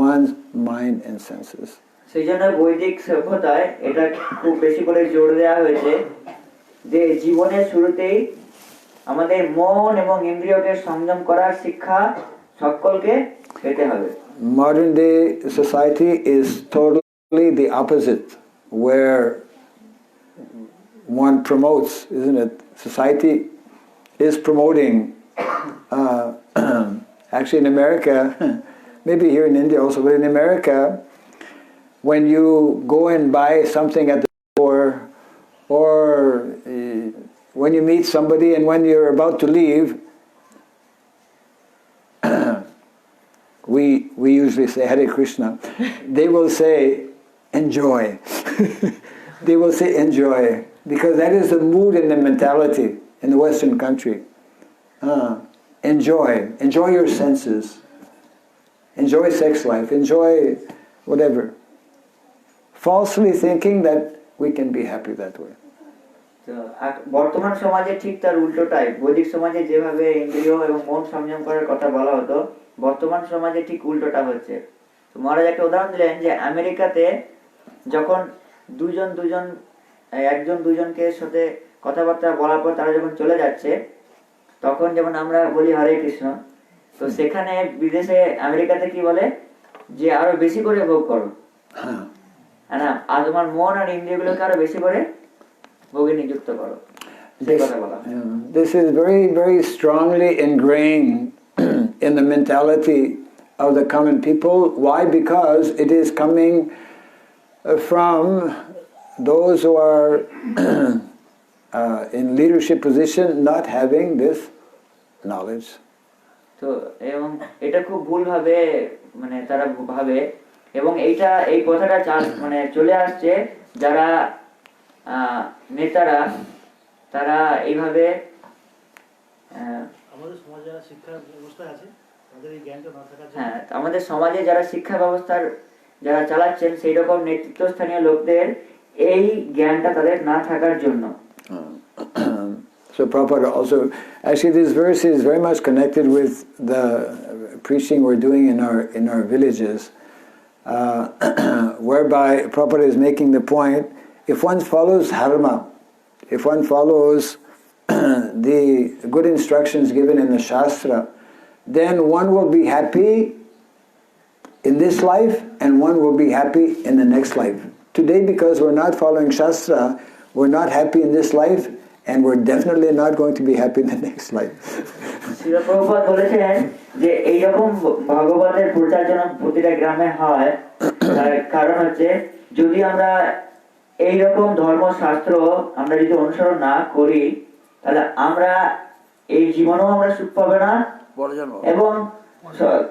Speaker 1: one's mind and senses.
Speaker 2: সেই জন্য বৈদিক সভ্যতায় এটা খুব বেশি করে জোর দেওয়া হয়েছে যে জীবনের শুরুতেই আমাদের মন এবং ইন্দ্রিয়কে সংযম করার শিক্ষা সকলকে পেতে হবে।
Speaker 1: Modern day society is totally the opposite, where one promotes, isn't it? Society is promoting, actually in America, maybe here in India also, but in America, when you go and buy something at the store, or when you meet somebody and when you're about to leave, we usually say Hare Krishna. They will say enjoy. They will say enjoy, because that is the mood and the mentality in the Western country. Enjoy your senses, enjoy sex life, enjoy whatever, falsely thinking that we can be happy that way.
Speaker 2: বর্তমান সমাজে ঠিক তার উল্টোটাই। বৈদিক সমাজে যেভাবে ইন্দ্রিয় এবং মন সংযম করার কথা বলা হতো, বর্তমান সমাজে ঠিক উল্টোটা হচ্ছে। তো মহারাজ একটা উদাহরণ দিলেন যে আমেরিকাতে যখন একজন দুজনকে সাথে কথাবার্তা বলার পর তারা যখন চলে যাচ্ছে, তখন যেমন আমরা বলি হরে কৃষ্ণ, তো সেখানে বিদেশে আমেরিকাতে কি বলে যে আরো বেশি করে ভোগ করো, আর তোমার মন আর ইন্দ্রিয়গুলোকে আরো বেশি করে ভোগে নিযুক্ত করো।
Speaker 1: This is very, very strongly ingrained in the mentality of the common people. Why? Because it is coming from those who are in leadership position not having this knowledge.
Speaker 2: তো এবং এটা খুব ভুল ভাবে মানে তারা ভাবে এবং এইটা এই কথাটা মানে চলে আসছে যারা নেতারা তারা এইভাবে
Speaker 5: আমাদের সমাজে যারা শিক্ষা ব্যবস্থায় আছে তাদের এই জ্ঞানটা না থাকার জন্য
Speaker 2: হ্যাঁ আমাদের সমাজে যারা শিক্ষা ব্যবস্থার যারা চালাচ্ছেন সেই রকম নেতৃত্বস্থানীয় লোকদের এই জ্ঞানটা তাদের না থাকার জন্য
Speaker 1: So Prabhupada also, actually this verse is very much connected with the preaching we're doing in our villages, whereby Prabhupada is making the point, if one follows dharma, if one follows the good instructions given in the Shastra, then one will be happy in this life and one will be happy in the next life. Today, because we're not following Shastra, we're not happy in this life and we're definitely not going to be happy in the next life.
Speaker 2: Srila Prabhupada বলেছেন যে এইরকম ভগবতের প্রচার যেন প্রতিটা গ্রামে হয় তার কারণ হচ্ছে যদি আমরা এইরকম ধর্মশাস্ত্র আমরা যদি অনুসরণ না করি তাহলে আমরা এই জীবনেও আমরা সুখ পাবো না এবং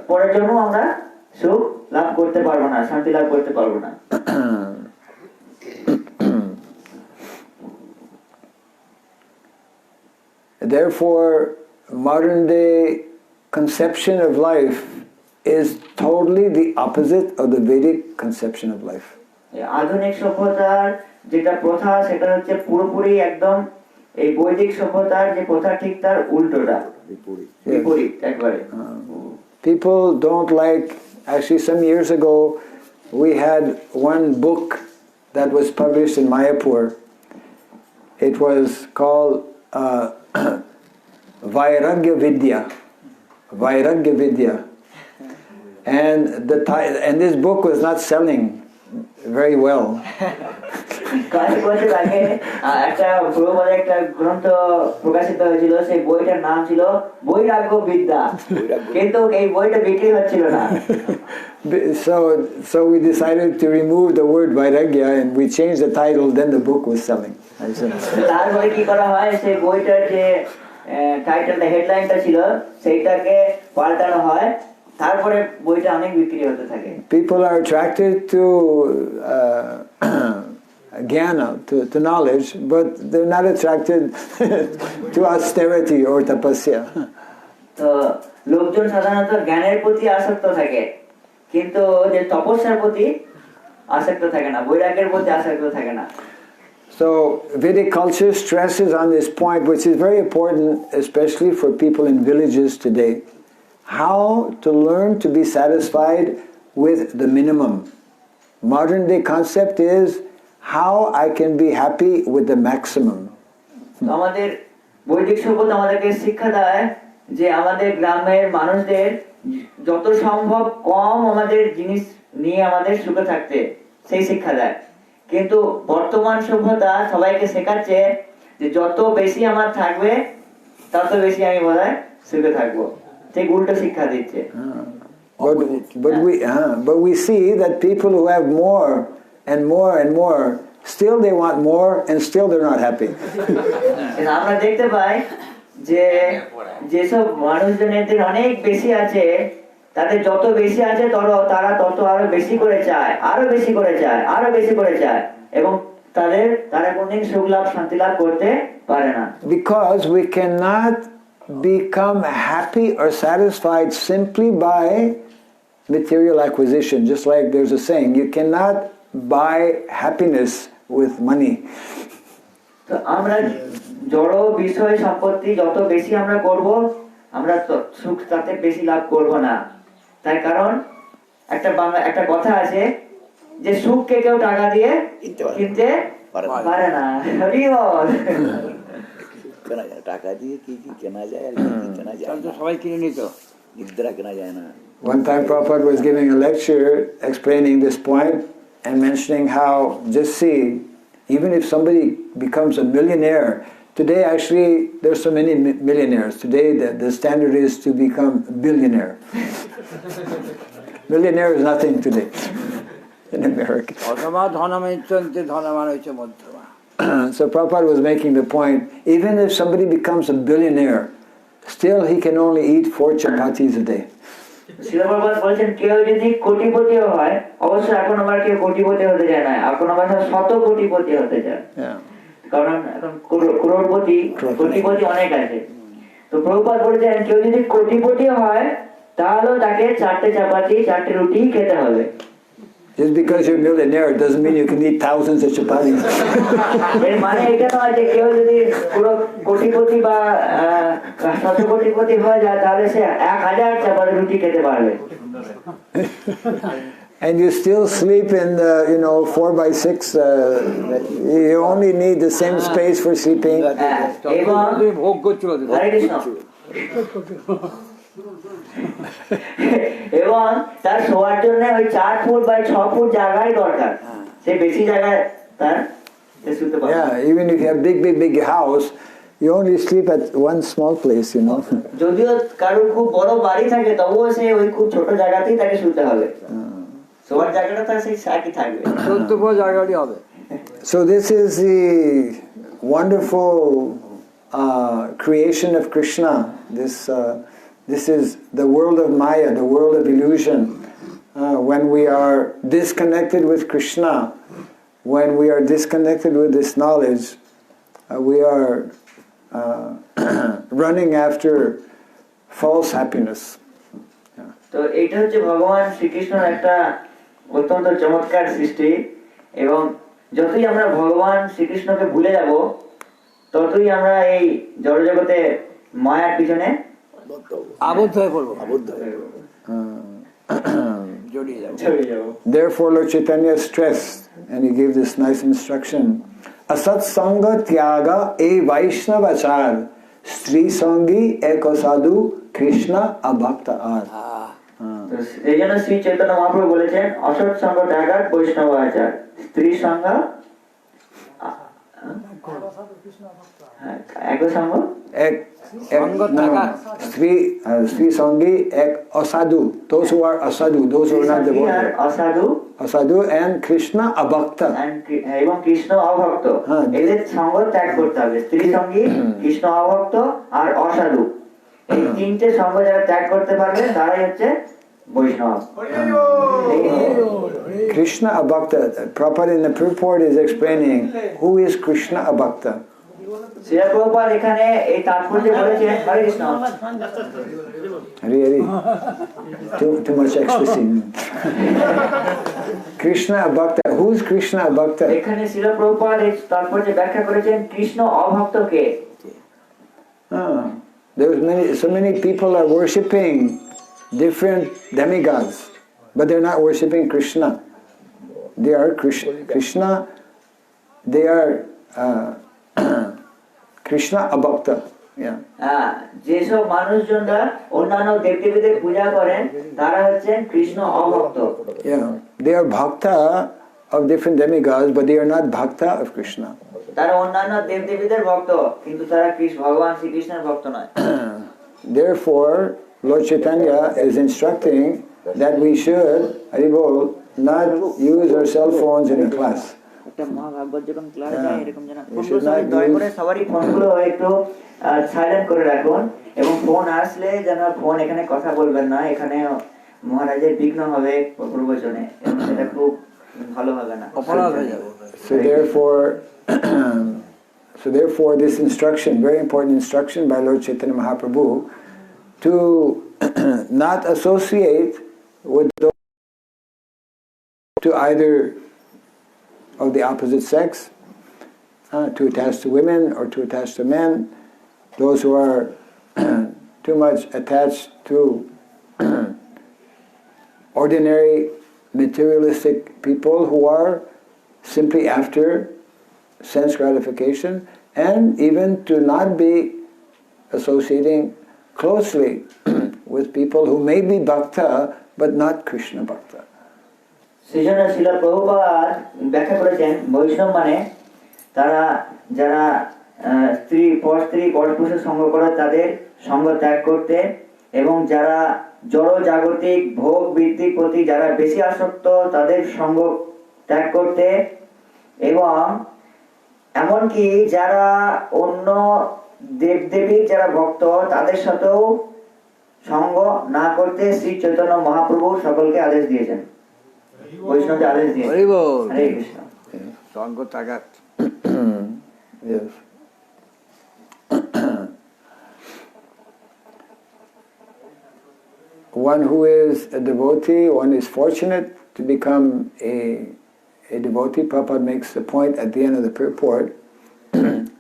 Speaker 2: পরের জন্মও আমরা সুখ লাভ করতে পারবো না, শান্তি লাভ করতে পারবো না।
Speaker 1: Therefore, modern day conception of life is totally the opposite of the Vedic conception of life.
Speaker 2: আধুনিক সভ্যতার যেটা প্রথা সেটা হচ্ছে পুরোপুরি একদম এই বৈদিক সভ্যতার যে প্রথা ঠিক তার উল্টোটা, বিপরীত একবারে।
Speaker 1: People don't like, actually some years ago we had one book that was published in Mayapur. It was called Vairagya Vidya. Vairagya Vidya. And this book was not selling very well.
Speaker 2: কয়েক বছর আগে একটা প্রভুপাদের একটা গ্রন্থ প্রকাশিত হয়েছিল, সেই বইটার নাম ছিল বৈরাগ্য বিদ্যা, কিন্তু এই বইটা বিক্রি হচ্ছিল না।
Speaker 1: So we decided to remove the word Vairagya and we changed the title, then the book was selling.
Speaker 2: তারপরে কি করা হয়, সেই বইটার যে টাইটেলটা হেডলাইনটা ছিল সেইটাকে পাল্টানো হয়, তারপরে বইটা অনেক বিক্রি হতে থাকে।
Speaker 1: People are attracted to jnana, to knowledge, but they're not attracted to austerity or tapasya.
Speaker 2: তো লোকজন সাধারণত জ্ঞানের প্রতি আসক্ত থাকে, কিন্তু যে তপস্যার প্রতি আসক্ত থাকে না, বৈরাগ্যের প্রতি আসক্ত থাকে না।
Speaker 1: So Vedic culture stresses on this point, which is very important, especially for people in villages today. How to learn to be satisfied with the minimum. Modern day concept is how I can be happy with the maximum.
Speaker 2: আমাদের বৈদিক সভ্যতা আমাদেরকে শিক্ষা দেয় যে আমাদের গ্রামের মানুষদের যত সম্ভব কম আমাদের জিনিস নিয়ে আমাদের সুখে থাকতে, সেই শিক্ষা দেয়। কিন্তু বর্তমান সভ্যতা সবাইকে শেখাচ্ছে যে যত বেশি আমার থাকবে তত বেশি আমি বোধহয় সুখে থাকবো, ঠিক উল্টো শিক্ষা দিচ্ছে।
Speaker 1: But we see that people who have more and more and more, still they want more and still they're not happy.
Speaker 2: আমরা দেখতে পাই যে যেসব মানুষজনের অনেক বেশি আছে, তাদের যত বেশি আছে তারা তত আরো বেশি করে চায়, আরো বেশি করে চায়, আরো বেশি করে চায়, এবং তারা কোনদিন সুখ লাভ শান্তি লাভ করতে পারে না।
Speaker 1: Because we cannot become happy or satisfied simply by material acquisition. Just like there's a saying, you cannot buy happiness with money.
Speaker 2: তো আমরা জড় বিষয় সম্পত্তি যত বেশি আমরা করব, আমরা সুখ তাতে বেশি লাভ করব না। তার কারণ একটা কথা আছে যে সুখকে কেউ টাকা দিয়ে কিনতে পারে না।
Speaker 3: টাকা দিয়ে কি কি কেনা যায় আর কি কেনা যায় না,
Speaker 4: সবাই কিনে নিত,
Speaker 3: নিদ্রা কেনা যায় না।
Speaker 1: One time Prabhupada was giving a lecture explaining this point and mentioning how, just see, even if somebody becomes a millionaire, today actually there's so many millionaires. Today the standard is to become a billionaire. Millionaire is nothing today in America. So Prabhupada was making the point, even if somebody becomes a billionaire, still he can only eat 4 chapatis a day.
Speaker 2: শিলা প্রভুপাদ বলেছেন কেউ যদি কোটিপতিও হয়, অবশ্য এখন আবার কেউ কোটিপতি হতে চায় না, এখন আবার শত কোটিপতি হতে চায়। কারণ এখন করোড়পতি কোটিপতি অনেক আছে। তো প্রভুপাদ বলেছেন কেউ যদি কোটিপতি হয় তাহলেও তাকে 4টে চাপাতি 4টে রুটি খেতে হবে।
Speaker 1: Just because you're a millionaire doesn't mean you can eat thousands of chapatis.
Speaker 2: এর মানে এটা নয় যে কেউ যদি পুরো কোটিপতি বা শত কোটিপতি হয়ে যায় তাহলে সে 1000 চাপাতি রুটি খেতে পারবে।
Speaker 1: And you still sleep in the, 4x6. You only need the same space for sleeping.
Speaker 2: এবং
Speaker 4: ভোগ করছিল
Speaker 2: হরে কৃষ্ণ। এবং তার শোয়ার জন্য ওই 4 ফুট বা 6 ফুট জায়গায় দরকার, সে বেশি জায়গায় তার শুতে পারে।
Speaker 1: Yeah, even if you have big house, you only sleep at one small place,
Speaker 2: যদিও কারোর খুব বড় বাড়ি থাকে তবুও সে ওই খুব ছোট জায়গাতেই তাকে শুতে হবে, শোয়ার জায়গাটা তার সেই একই থাকবে,
Speaker 4: 14 বড় জায়গাটি হবে।
Speaker 1: So this is the wonderful creation of Krishna. This is the world of Maya, the world of illusion. When we are disconnected with Krishna, when we are disconnected with this knowledge, we are running after false happiness.
Speaker 2: তো এটা হচ্ছে ভগবান শ্রীকৃষ্ণের একটা অত্যন্ত চমৎকার সৃষ্টি, এবং যতই আমরা ভগবান শ্রীকৃষ্ণকে ভুলে যাব ততই আমরা এই জড়জগতে মায়ার পিছনে
Speaker 4: আবদ্ধ হয়ে পড়বো,
Speaker 1: Therefore Lord Chaitanya stressed, and he gave this nice instruction, asat sanga tyaga e vaishnavachar stri sangi eko sadhu Krishna abhakta ar.
Speaker 2: এই জন্য শ্রী চৈতন্য মহাপ্রভু বলেছেন অসৎ সঙ্গ ত্যাগ বৈষ্ণব আচার, স্ত্রী সঙ্গ এক সঙ্গ Sri Sangi ek asadu, those who are asadu, those who are not devoted. Asadu and Krishna abhakta. এবং কৃষ্ণ অভক্ত, এদের সঙ্গ ত্যাগ করতে হবে। স্ত্রী সঙ্গী, কৃষ্ণ অভক্ত আর অসাধু, এই তিনটে সঙ্গ যারা ত্যাগ করতে পারবে তারাই হচ্ছে বৈষ্ণব।
Speaker 1: Krishna abhakta, Prabhupada in the purport is explaining who is Krishna abhakta.
Speaker 2: Srila Prabhupada এখানে এই তাৎপর্য বলেছেন, হরে Krishna,
Speaker 1: Really? Too much ecstasy. Krishna abhakta. Who is Krishna abhakta?
Speaker 2: এখানে শ্রীল প্রভুপাদ এই তাৎপর্য ব্যাখ্যা করেছেন কৃষ্ণ অভক্ত কে।
Speaker 1: So many people are worshipping different demigods, but they're not worshipping Krishna. They are Krishna. They are Krishna abhakta. Yeah.
Speaker 2: যেসব মানুষজনরা অন্যান্য দেবদেবীদের পূজা করেন তারা হচ্ছেন Krishna অভক্ত।
Speaker 1: Yeah, they are bhakta of different demigods, but they are not bhakta of Krishna.
Speaker 2: তারা অন্যান্য দেবদেবীদের ভক্ত, কিন্তু তারা ভগবান শ্রীকৃষ্ণের ভক্ত নয়।
Speaker 1: Therefore, Lord Chaitanya is instructing that we should, Haribol, not use our cell phones in a class.
Speaker 2: একটা মহাভাগবত যখন ক্লাস হয় এরকম যেন দয়া করে সবারই ফোনগুলো একটু সাইলেন্ট করে রাখুন, এবং ফোন আসলে যেন ফোন এখানে কথা বলবেন না, এখানে মহারাজের বিঘ্ন হবে প্রবচনে, সেটা খুব ভালো হবে না, অপরাধ হয়ে যাবে।
Speaker 1: So therefore this instruction, very important instruction by Lord Chaitanya Mahaprabhu, to not associate with those to either of the opposite sex, to attach to women or to attach to men, those who are too much attached to ordinary materialistic people who are simply after sense gratification, and even to not be associating closely with people who may be bhakta but not Krishna bhakta.
Speaker 2: সেজন্য শ্রীল প্রভুপাদ ব্যাখ্যা করেছেন বৈষ্ণব মানে তারা যারা স্ত্রী পরপুরুষের সঙ্গ করে তাদের সঙ্গ ত্যাগ করতে, এবং যারা জড় জাগতিক ভোগ বৃত্তির প্রতি যারা বেশি আসক্ত তাদের সঙ্গ ত্যাগ করতে, এবং এমনকি যারা অন্য দেবদেবীর যারা ভক্ত তাদের সাথেও সঙ্গ না করতে শ্রী চৈতন্য মহাপ্রভু সকলকে আদেশ দিয়েছেন, বৈষ্ণবকে আদেশ দিয়েছেন।
Speaker 4: হরি বল।
Speaker 2: হরে কৃষ্ণ।
Speaker 4: সঙ্গ ত্যাগ।
Speaker 1: Yes. One who is a devotee, one is fortunate to become a devotee. Prabhupada makes the point at the end of the purport,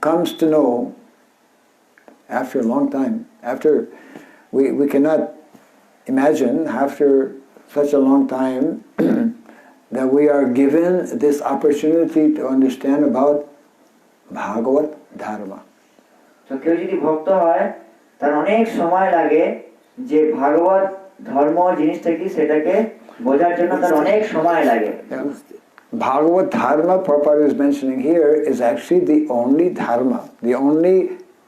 Speaker 1: comes to know after a long time, after we cannot imagine after such a long time that we are given this opportunity to understand about Bhagavat Dharma.
Speaker 2: তো কেউ যদি ভক্ত হয় তার অনেক সময় লাগে যে ভাগবত ধর্ম জিনিসটা কি সেটাকে বোঝার জন্য তার অনেক সময় লাগে।
Speaker 1: Bhagavat Dharma, Prabhupada is mentioning here, is actually the only Dharma, the only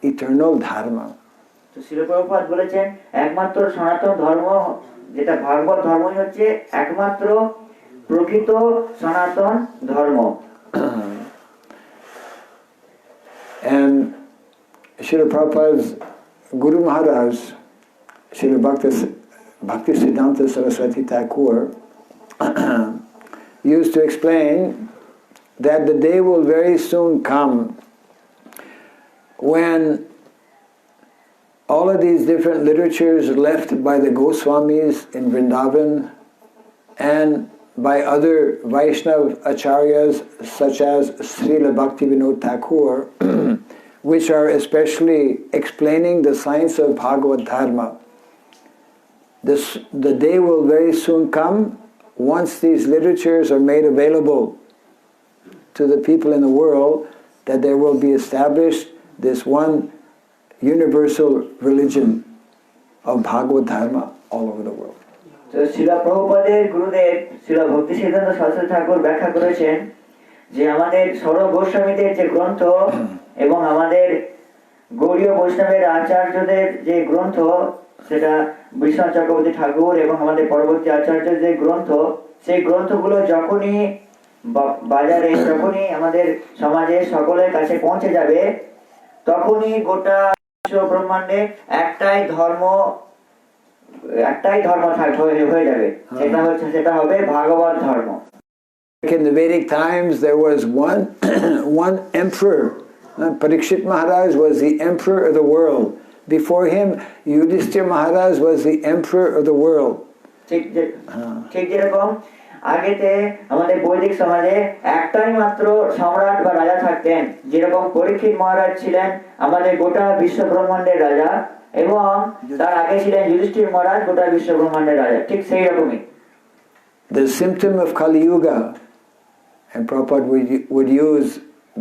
Speaker 1: eternal Dharma.
Speaker 2: তো শ্রীল প্রভুপাদ বলেছেন একমাত্র সনাতন ধর্ম যেটা ভাগবত ধর্মই হচ্ছে একমাত্র প্রকৃত সনাতন ধর্ম।
Speaker 1: And Srila Prabhupada's Guru Maharaj, Srila Bhaktisiddhanta Saraswati Thakur, used to explain that the day will very soon come when all of these different literatures left by the Goswamis in Vrindavan and by other Vaishnava acharyas such as Srila Bhaktivinoda Thakur, which are especially explaining the science of Bhagavad Dharma. The day will very soon come once these literatures are made available to the people in the world, that there will be established this one universal religion of Bhagavad Dharma all over the world.
Speaker 2: তো শ্রীলা প্রভুপাদের গুরুদেব শ্রীলা ভক্তি সিদ্ধান্ত সরস্বতী ঠাকুর ব্যাখ্যা করেছেন যে আমাদের সর্ব গোস্বামীদের যে গ্রন্থ এবং আমাদের গৌড়ীয় বৈষ্ণবের আচার্যদের যে গ্রন্থ সেটা বিশ্বনাথ চক্রবর্তী ঠাকুর এবং আমাদের পরবর্তী আচার্যের যে গ্রন্থ সেই গ্রন্থগুলো যখনই বাজারে যখনই আমাদের সমাজে সকলের কাছে পৌঁছে যাবে তখনই গোটা বিশ্ব ব্রহ্মাণ্ডে একটাই ধর্ম হয়ে যাবে, সেটা হবে ভাগবত ধর্ম।
Speaker 1: In the Vedic times there was one emperor. Parikshit Maharaj was the emperor of the world. Before him, Yudhishthira Maharaj was the emperor of the world.
Speaker 2: ঠিক যেরকম আগেতে আমাদের বৈদিক সমাজে একটাই মাত্র সম্রাট বা রাজা থাকতেন, যেরকম পরীক্ষিত মহারাজ ছিলেন আমাদের গোটা বিশ্ব ব্রহ্মাণ্ডের রাজা এবং তার আগে ছিলেন যুধিষ্ঠির মহারাজ গোটা বিশ্ব ব্রহ্মাণ্ডের রাজা, ঠিক সেই রকমই।
Speaker 1: The symptom of Kali Yuga, and Prabhupada would use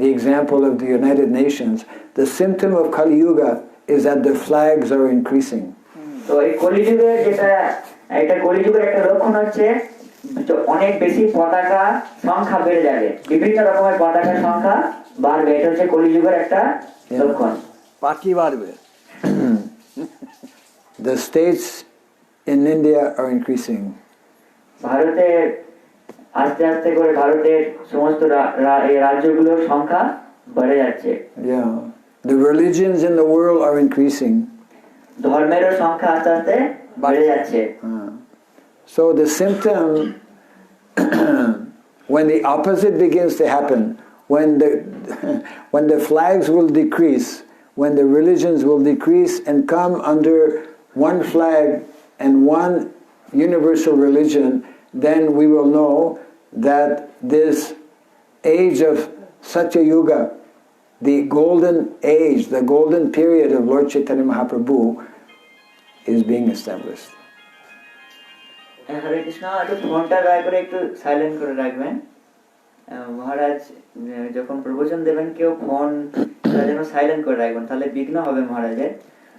Speaker 1: the example of the United Nations, the symptom of Kali Yuga is that the flags are increasing.
Speaker 2: তো এই কলিযুগের এটা কলিযুগের একটা লক্ষণ হচ্ছে অনেক বেশি পতাকা সংখ্যা বেড়ে যাবে, বিভিন্ন রকমের পতাকার সংখ্যা বাড়বে, এটা হচ্ছে কলিযুগের একটা লক্ষণ।
Speaker 4: পার্টি বাড়বে।
Speaker 1: The states in India are increasing.
Speaker 2: ভারতের আস্তে আস্তে করে ভারতের সমস্ত রাজ্যগুলোর সংখ্যা বেড়ে যাচ্ছে।
Speaker 1: Yeah. The religions in the world are increasing.
Speaker 2: ধর্মেরও সংখ্যা আস্তে আস্তে বেড়ে যাচ্ছে।
Speaker 1: So the symptom, when the opposite begins to happen, when the flags will decrease, when the religions will decrease and come under one flag and one universal religion, then we will know that this age of Satya Yuga, the golden age, the golden period of Lord Chaitanya Mahaprabhu is being established.
Speaker 2: হরে কৃষ্ণ, একটু ফোনটা দয়া করে একটু silent করে রাখবেন। মহারাজ যখন প্রবচন দেবেন কেউ ফোন যেন সাইলেন্ট করে রাখবেন, তাহলে বিঘ্ন হবে মহারাজের।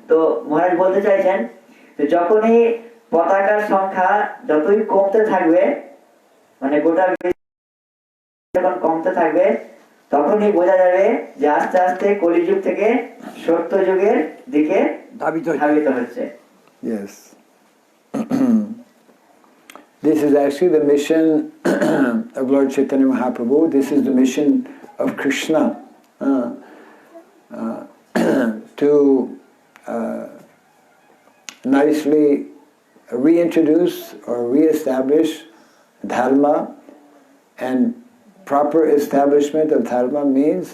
Speaker 2: তো মহারাজ বলতে চাইছেন যে যখনই পতাকার সংখ্যা যতই কমতে থাকবে, মানে গোটা যখন কমতে থাকবে তখনই বোঝা যাবে যে আস্তে আস্তে কলিযুগ থেকে সত্য যুগের দিকে ধাবিত হচ্ছে।
Speaker 1: Yes. This is actually the mission of Lord Chaitanya Mahaprabhu. This is the mission of Krishna. to nicely reintroduce or re-establish dharma, and proper establishment of dharma means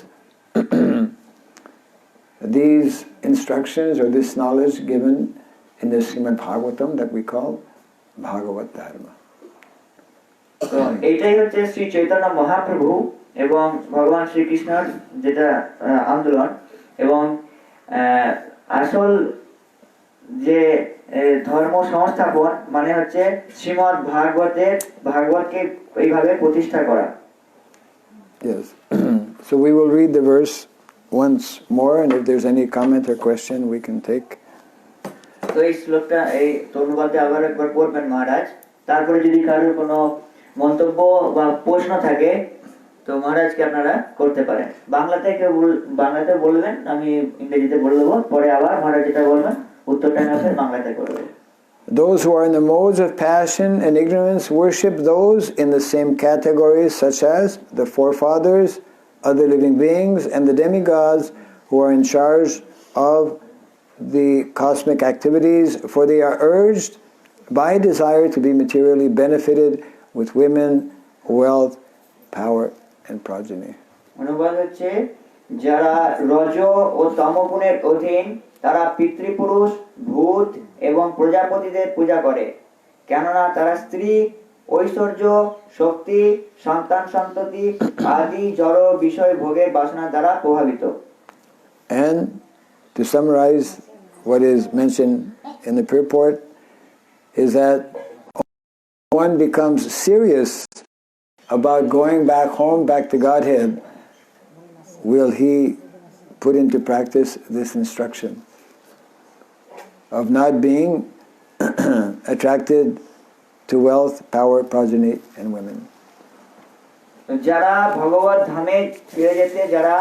Speaker 1: these instructions or this knowledge given in the Srimad Bhagavatam that we call Bhagavat Dharma.
Speaker 2: তো এইটাই হচ্ছে শ্রী চৈতন্য মহাপ্রভু এবং ভগবান শ্রীকৃষ্ণের যেটা আন্দোলন, এবং আসল যে ধর্ম সংস্থাপন মানে হচ্ছে শ্রীমদ্ ভাগবতকে এইভাবে প্রতিষ্ঠা করা।
Speaker 1: Yes. So we will read the verse once more, and if there's any comment or question we can take.
Speaker 2: তো এই শ্লোকটা এই তনুবাদে আবার একবার পড়বেন মহারাজ, তারপরে যদি কারোর কোনো মন্তব্য বা প্রশ্ন থাকে তো মহারাজকে আপনারা করতে পারেন। বাংলাতে বলবেন, আমি ইংরেজিতে বলে দেবো, পরে আবার মহারাজ যেটা বলবেন উত্তরটা আমি বাংলাতে করবেন।
Speaker 1: Those who are in the modes of passion and ignorance worship those in the same categories such as the forefathers, other living beings, and the demigods who are in charge of the cosmic activities, for they are urged by desire to be materially benefited with women, wealth, power, and progeny.
Speaker 2: অনুবাদ হচ্ছে যারা রজ ও তমগুণের অধীন তারা পিতৃপুরুষ, ভূত এবং প্রজাপতিদের পূজা করে, কেননা তারা স্ত্রী, ঐশ্বর্য, শক্তি, সন্তান সন্ততি আদি জড় বিষয় ভোগের বাসনা দ্বারা প্রভাবিত।
Speaker 1: And to summarize what is mentioned in the purport is that one becomes serious about going back home, back to Godhead, will he put into practice this instruction of not being attracted to wealth, power, progeny, and women.
Speaker 2: যারা ভগবত ধামে ফিরে যেতে যারা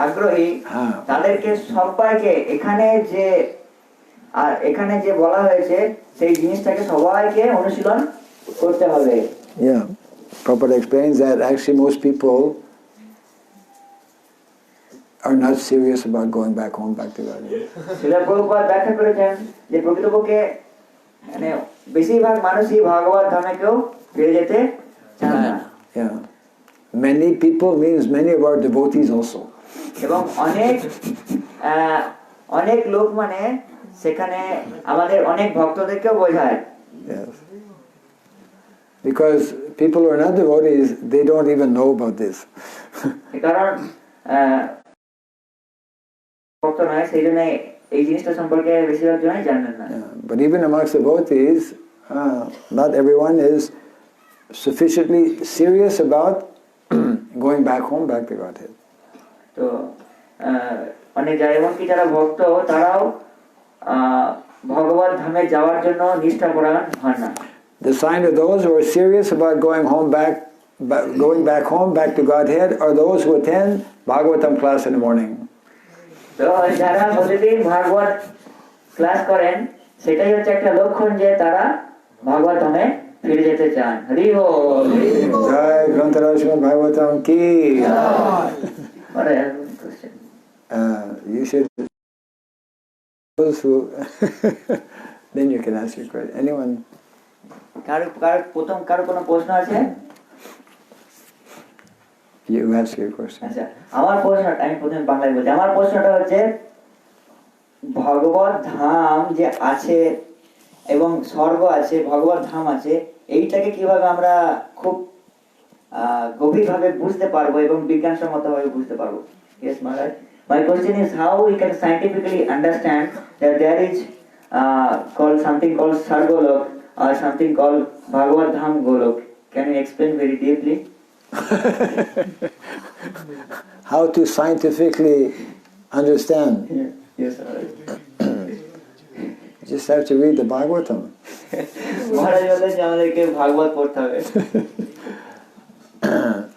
Speaker 2: আগ্রহী তাদেরকে সবাইকে এখানে যে বলা হয়েছে সেই জিনিসটাকে সবাইকে অনুশীলন করতে হবে।
Speaker 1: Yeah, Prabhupada explains that actually most people are not serious about going back home, back to Godhead.
Speaker 2: শিলা প্রভুপাদ ব্যাখ্যা করেছেন যে প্রকৃতপক্ষে মানে বেশিরভাগ মানুষই ভগবত ধামে কেউ ফিরে যেতে চান না।
Speaker 1: Yeah, many people means many of our devotees also.
Speaker 2: এবং অনেক লোক মানে সেখানে আমাদের অনেক ভক্তদেরকেও বোঝায়।
Speaker 1: Yes, because people who are not devotees, they don't even know about this.
Speaker 2: কারণ ভক্ত নয়, সেই জন্য এই জিনিসটা সম্পর্কে বেশিরভাগ জনই জানেন না।
Speaker 1: But even amongst devotees, not everyone is sufficiently serious about going back home, back to Godhead.
Speaker 2: তো অনেক যায় এমনকি যারা ভক্ত তারাও ভগবত ধামে যাওয়ার জন্য নিষ্ঠাপরায়ণ হন না।
Speaker 1: The sign of those who are serious about going back home, back to Godhead, are those who attend Bhagavatam class in the morning.
Speaker 2: তো যারা প্রতিদিন ভাগবত ক্লাস করেন সেটাই হচ্ছে একটা লক্ষণ যে তারা ভগবত ধামে ফিরে যেতে চান। হরি বল।
Speaker 1: জয় গ্রন্থরাজ শ্রীমদ্ ভাগবতম কি। You should those who then you can ask your question. Anyone?
Speaker 2: কারো কোনো প্রশ্ন আছে?
Speaker 1: You ask your question.
Speaker 2: আচ্ছা, আমার প্রশ্নটা আমি প্রথমে বাংলায় বলছি। আমার প্রশ্নটা হচ্ছে ভগবত ধাম যে আছে এবং স্বর্গ আছে, ভগবত ধাম আছে, এইটাকে কিভাবে আমরা খুব গভীরভাবে বুঝতে পারবো এবং বিজ্ঞানসম্মতভাবে বুঝতে পারবো? Yes, Maharaj. My question is how we can scientifically understand that there is something called Sargolok or something called Bhagavad Dham Golok. Can you explain very deeply?
Speaker 1: How to scientifically understand?
Speaker 2: Yes, sir.
Speaker 1: You just have to read the Bhagavatam.
Speaker 2: Maharaj বলেন আমাদেরকে ভাগবত পড়তে হবে।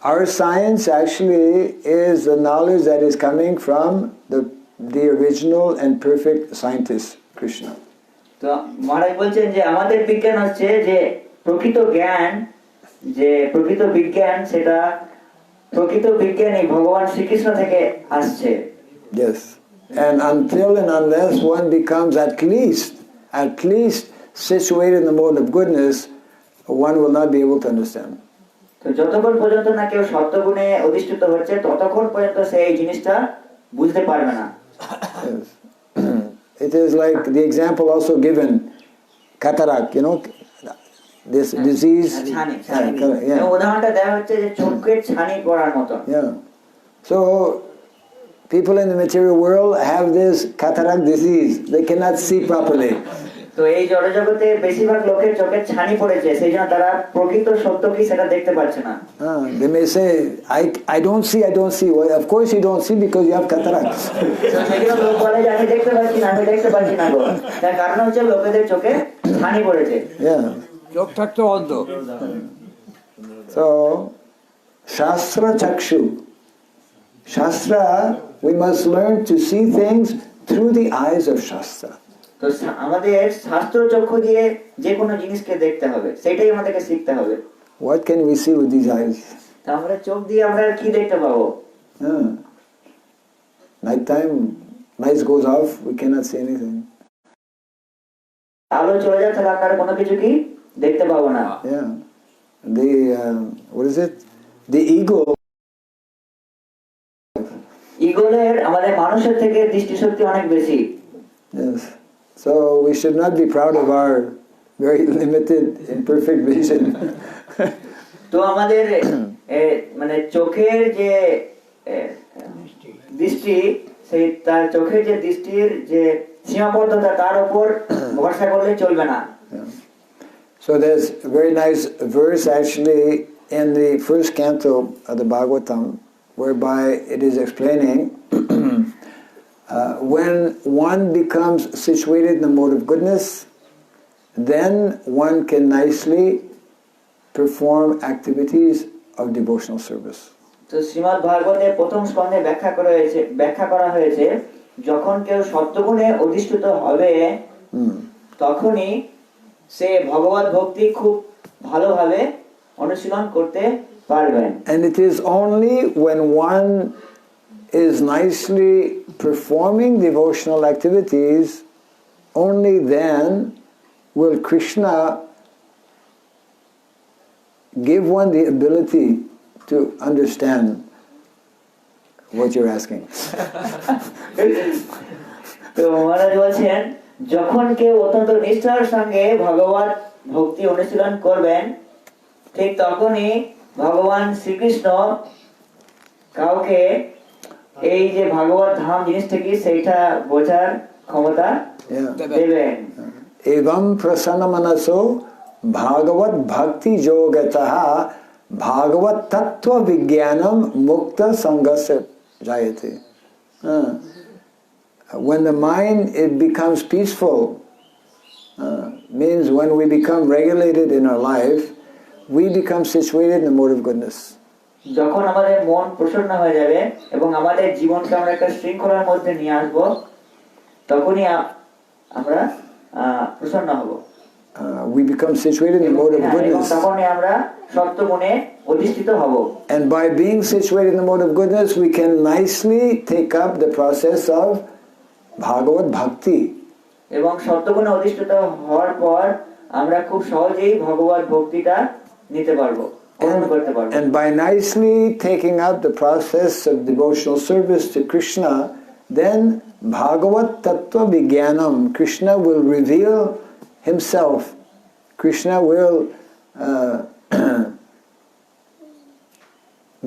Speaker 1: Our science actually is the knowledge that is coming from the original and perfect scientist, Krishna.
Speaker 2: তো মহারাজ বলছেন যে আমাদের বিজ্ঞান হচ্ছে যে প্রকৃত জ্ঞান, যে প্রকৃত বিজ্ঞান সেটা প্রকৃত বিজ্ঞানী ভগবান শ্রীকৃষ্ণ থেকে আসছে।
Speaker 1: Yes. And until and unless one becomes at least situated in the mode of goodness, one will not be able to understand.
Speaker 2: তো যতক্ষণ পর্যন্ত না কেউ সত্যগুণে অধিষ্ঠিত হচ্ছে ততক্ষণ পর্যন্ত সে এই জিনিসটা বুঝতে পারবে না।
Speaker 1: Yes. It is like the example also given, cataract, this disease.
Speaker 2: Yeah. উদাহরণটা দেওয়া হচ্ছে যে চোখের ছানি পড়ার মতো।
Speaker 1: Yeah. So people in the material world have this cataract disease. They cannot see properly.
Speaker 2: তো এই জড়জগতে বেশিরভাগ লোকের চোখের ছানি পড়েছে, সেই জন্য তারা প্রকৃত সত্য কি সেটা দেখতে পাচ্ছে না।
Speaker 1: They may say, I don't see. Well, of course you don't see because you have cataract.
Speaker 2: সেগুলো লোক বলে যে আমি দেখতে পাচ্ছি না গো। তার কারণ হচ্ছে লোকেদের চোখে ছানি পড়েছে।
Speaker 1: Yeah.
Speaker 4: চোখ থাকতে অন্ধ।
Speaker 1: So, Shastra Chakshu. Shastra, we must learn to see things through the eyes of Shastra.
Speaker 2: তো আমাদের শাস্ত্র চক্ষু দিয়ে যে কোনো জিনিসকে দেখতে হবে, সেটাই আমাদেরকে শিখতে হবে।
Speaker 1: What can we see with these eyes?
Speaker 2: তা আমরা চোখ দিয়ে আমরা কি দেখতে পাবো?
Speaker 1: Night time, lights goes off, we cannot see anything.
Speaker 2: আলো চলে যায় তাহলে আমরা কোনো কিছু কি দেখতে পাবো না।
Speaker 1: Yeah. What is it? The ego.
Speaker 2: ইগোলের আমাদের মানুষের থেকে দৃষ্টিশক্তি অনেক বেশি।
Speaker 1: Yes. So we should not be proud of our very limited, imperfect vision.
Speaker 2: তো আমাদের মানে চোখের যে দৃষ্টি, সেই তার চোখের যে দৃষ্টির যে সীমাবদ্ধতা তার উপর ভরসা করলে চলবে না।
Speaker 1: So there's a very nice verse actually in the first canto of the Bhagavatam, whereby it is explaining when one becomes situated in the mode of goodness, then one can nicely perform activities of devotional service.
Speaker 2: তো শ্রীমদ্ ভাগবতে প্রথম স্কন্ধে ব্যাখ্যা করা হয়েছে যখন কেউ সত্যগুণে অধিষ্ঠিত হবে তখনই সে ভগবত ভক্তি খুব ভালোভাবে অনুশীলন করতে পারবেন।
Speaker 1: And it is only when one is nicely performing devotional activities, only then will Krishna give one the ability to understand what you're asking.
Speaker 2: তো মহারাজ বলছেন যখন কেউ অত্যন্ত নিষ্ঠার সঙ্গে ভগবত ভক্তি অনুশীলন করবেন ঠিক তখনই ভগবান শ্রীকৃষ্ণ কাউকে এই যে ভাগবত ধাম জিনিসটা কি সেইটা বোঝার ক্ষমতা দেবেন।
Speaker 1: Evam prasanna manaso bhagavat bhakti yogataha bhagavat tattva vijnanam mukta sangasya jayate. When the mind it becomes peaceful, means when we become regulated in our life, we become situated in the mode of goodness.
Speaker 2: যখন আমাদের মন প্রসন্ন হয়ে যাবে এবং আমাদের জীবনকে আমরা একটা শৃঙ্খলার মধ্যে নিয়ে আসব তখনই আমরা প্রসন্ন হব।
Speaker 1: We become situated in the mode of goodness.
Speaker 2: তখনই আমরা সত্যগুণে অধিষ্ঠিত হব।
Speaker 1: And by being situated in the mode of goodness, we can nicely take up the process of Bhagavad Bhakti.
Speaker 2: এবং সত্যগুণে অধিষ্ঠিত হওয়ার পর আমরা খুব সহজেই ভগবত ভক্তিটা নিতে পারবো, গ্রহণ করতে পারবো।
Speaker 1: And by nicely taking up the process of devotional service to Krishna, then Bhagavat Tattva Vijnanam, Krishna will reveal himself. Krishna will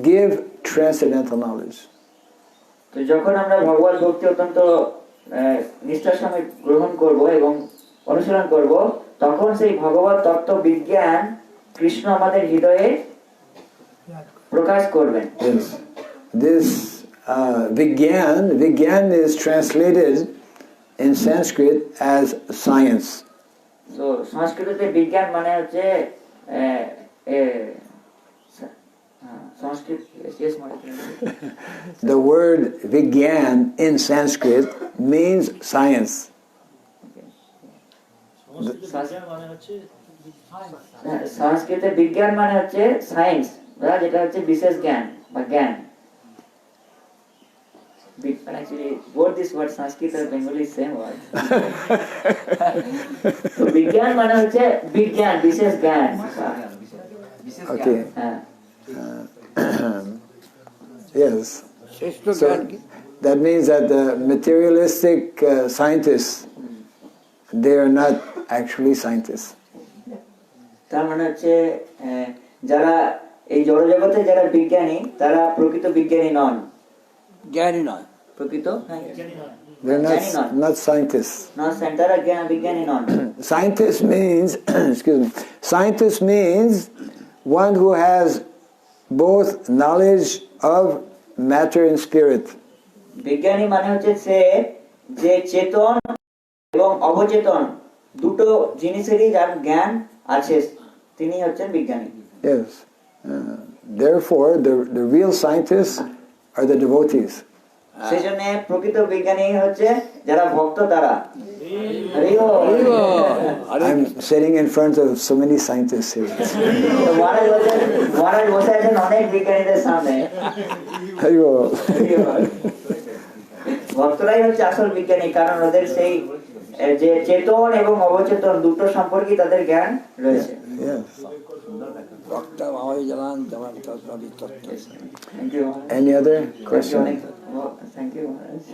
Speaker 1: give transcendental knowledge.
Speaker 2: তো যখন আমরা ভগবত ভক্তি অত্যন্ত নিষ্ঠার সঙ্গে গ্রহণ করব এবং অনুশীলন করব তখন সেই ভগবত তত্ত্ব বিজ্ঞান কৃষ্ণ আমাদের হৃদয়ে প্রকাশ করবেন।
Speaker 1: This Vigyan is translated in Sanskrit as science.
Speaker 2: So সংস্কৃততে বিজ্ঞান মানে হচ্ছে
Speaker 1: The word Vigyan in Sanskrit means science.
Speaker 5: মানে হচ্ছে
Speaker 2: সংস্কৃতে বিজ্ঞান মানে হচ্ছে সায়েন্স, মহারাজ এটা হচ্ছে বিশেষ জ্ঞান বা জ্ঞান। Actually, both these words, Sanskrit and Bengali, same word. So, বিজ্ঞান মানে হচ্ছে বিজ্ঞান, বিশেষ জ্ঞান।
Speaker 1: Okay.
Speaker 2: হ্যাঁ।
Speaker 1: Yes.
Speaker 4: শ্রেষ্ঠ
Speaker 1: So
Speaker 4: জ্ঞান কি?
Speaker 1: that means that the materialistic scientists, they are not actually scientists.
Speaker 2: তার মানে হচ্ছে যারা এই জড়জগতে যারা বিজ্ঞানী তারা প্রকৃত বিজ্ঞানী নন।
Speaker 4: জ্ঞানী নয়।
Speaker 2: প্রকৃত
Speaker 1: They're
Speaker 2: জ্ঞানী নন।
Speaker 1: not scientists.
Speaker 2: তারা বিজ্ঞানী নন।
Speaker 1: Scientist means, excuse me, scientist means one who has both knowledge of matter and spirit.
Speaker 2: বিজ্ঞানী মানে হচ্ছে সে যে চেতন এবং অবচেতন দুটো জিনিসেরই যার জ্ঞান আছে, তিনি হচ্ছেন বিজ্ঞানী।
Speaker 1: Yes. Therefore, the real scientists are the devotees.
Speaker 2: সেজন্য প্রকৃত বিজ্ঞানী হচ্ছে যারা ভক্ত তারা।
Speaker 1: I'm sitting in front of so many scientists here.
Speaker 2: মহারাজ বসে আছেন অনেক বিজ্ঞানীদের সামনে। ভক্তরাই হচ্ছে আসল বিজ্ঞানী, কারণ ওদের সেই যে চেতন এবং অবচেতন দুটো সম্পর্কে তাদের জ্ঞান রয়েছে।
Speaker 1: Any other question?
Speaker 2: Thank you, Maharaj.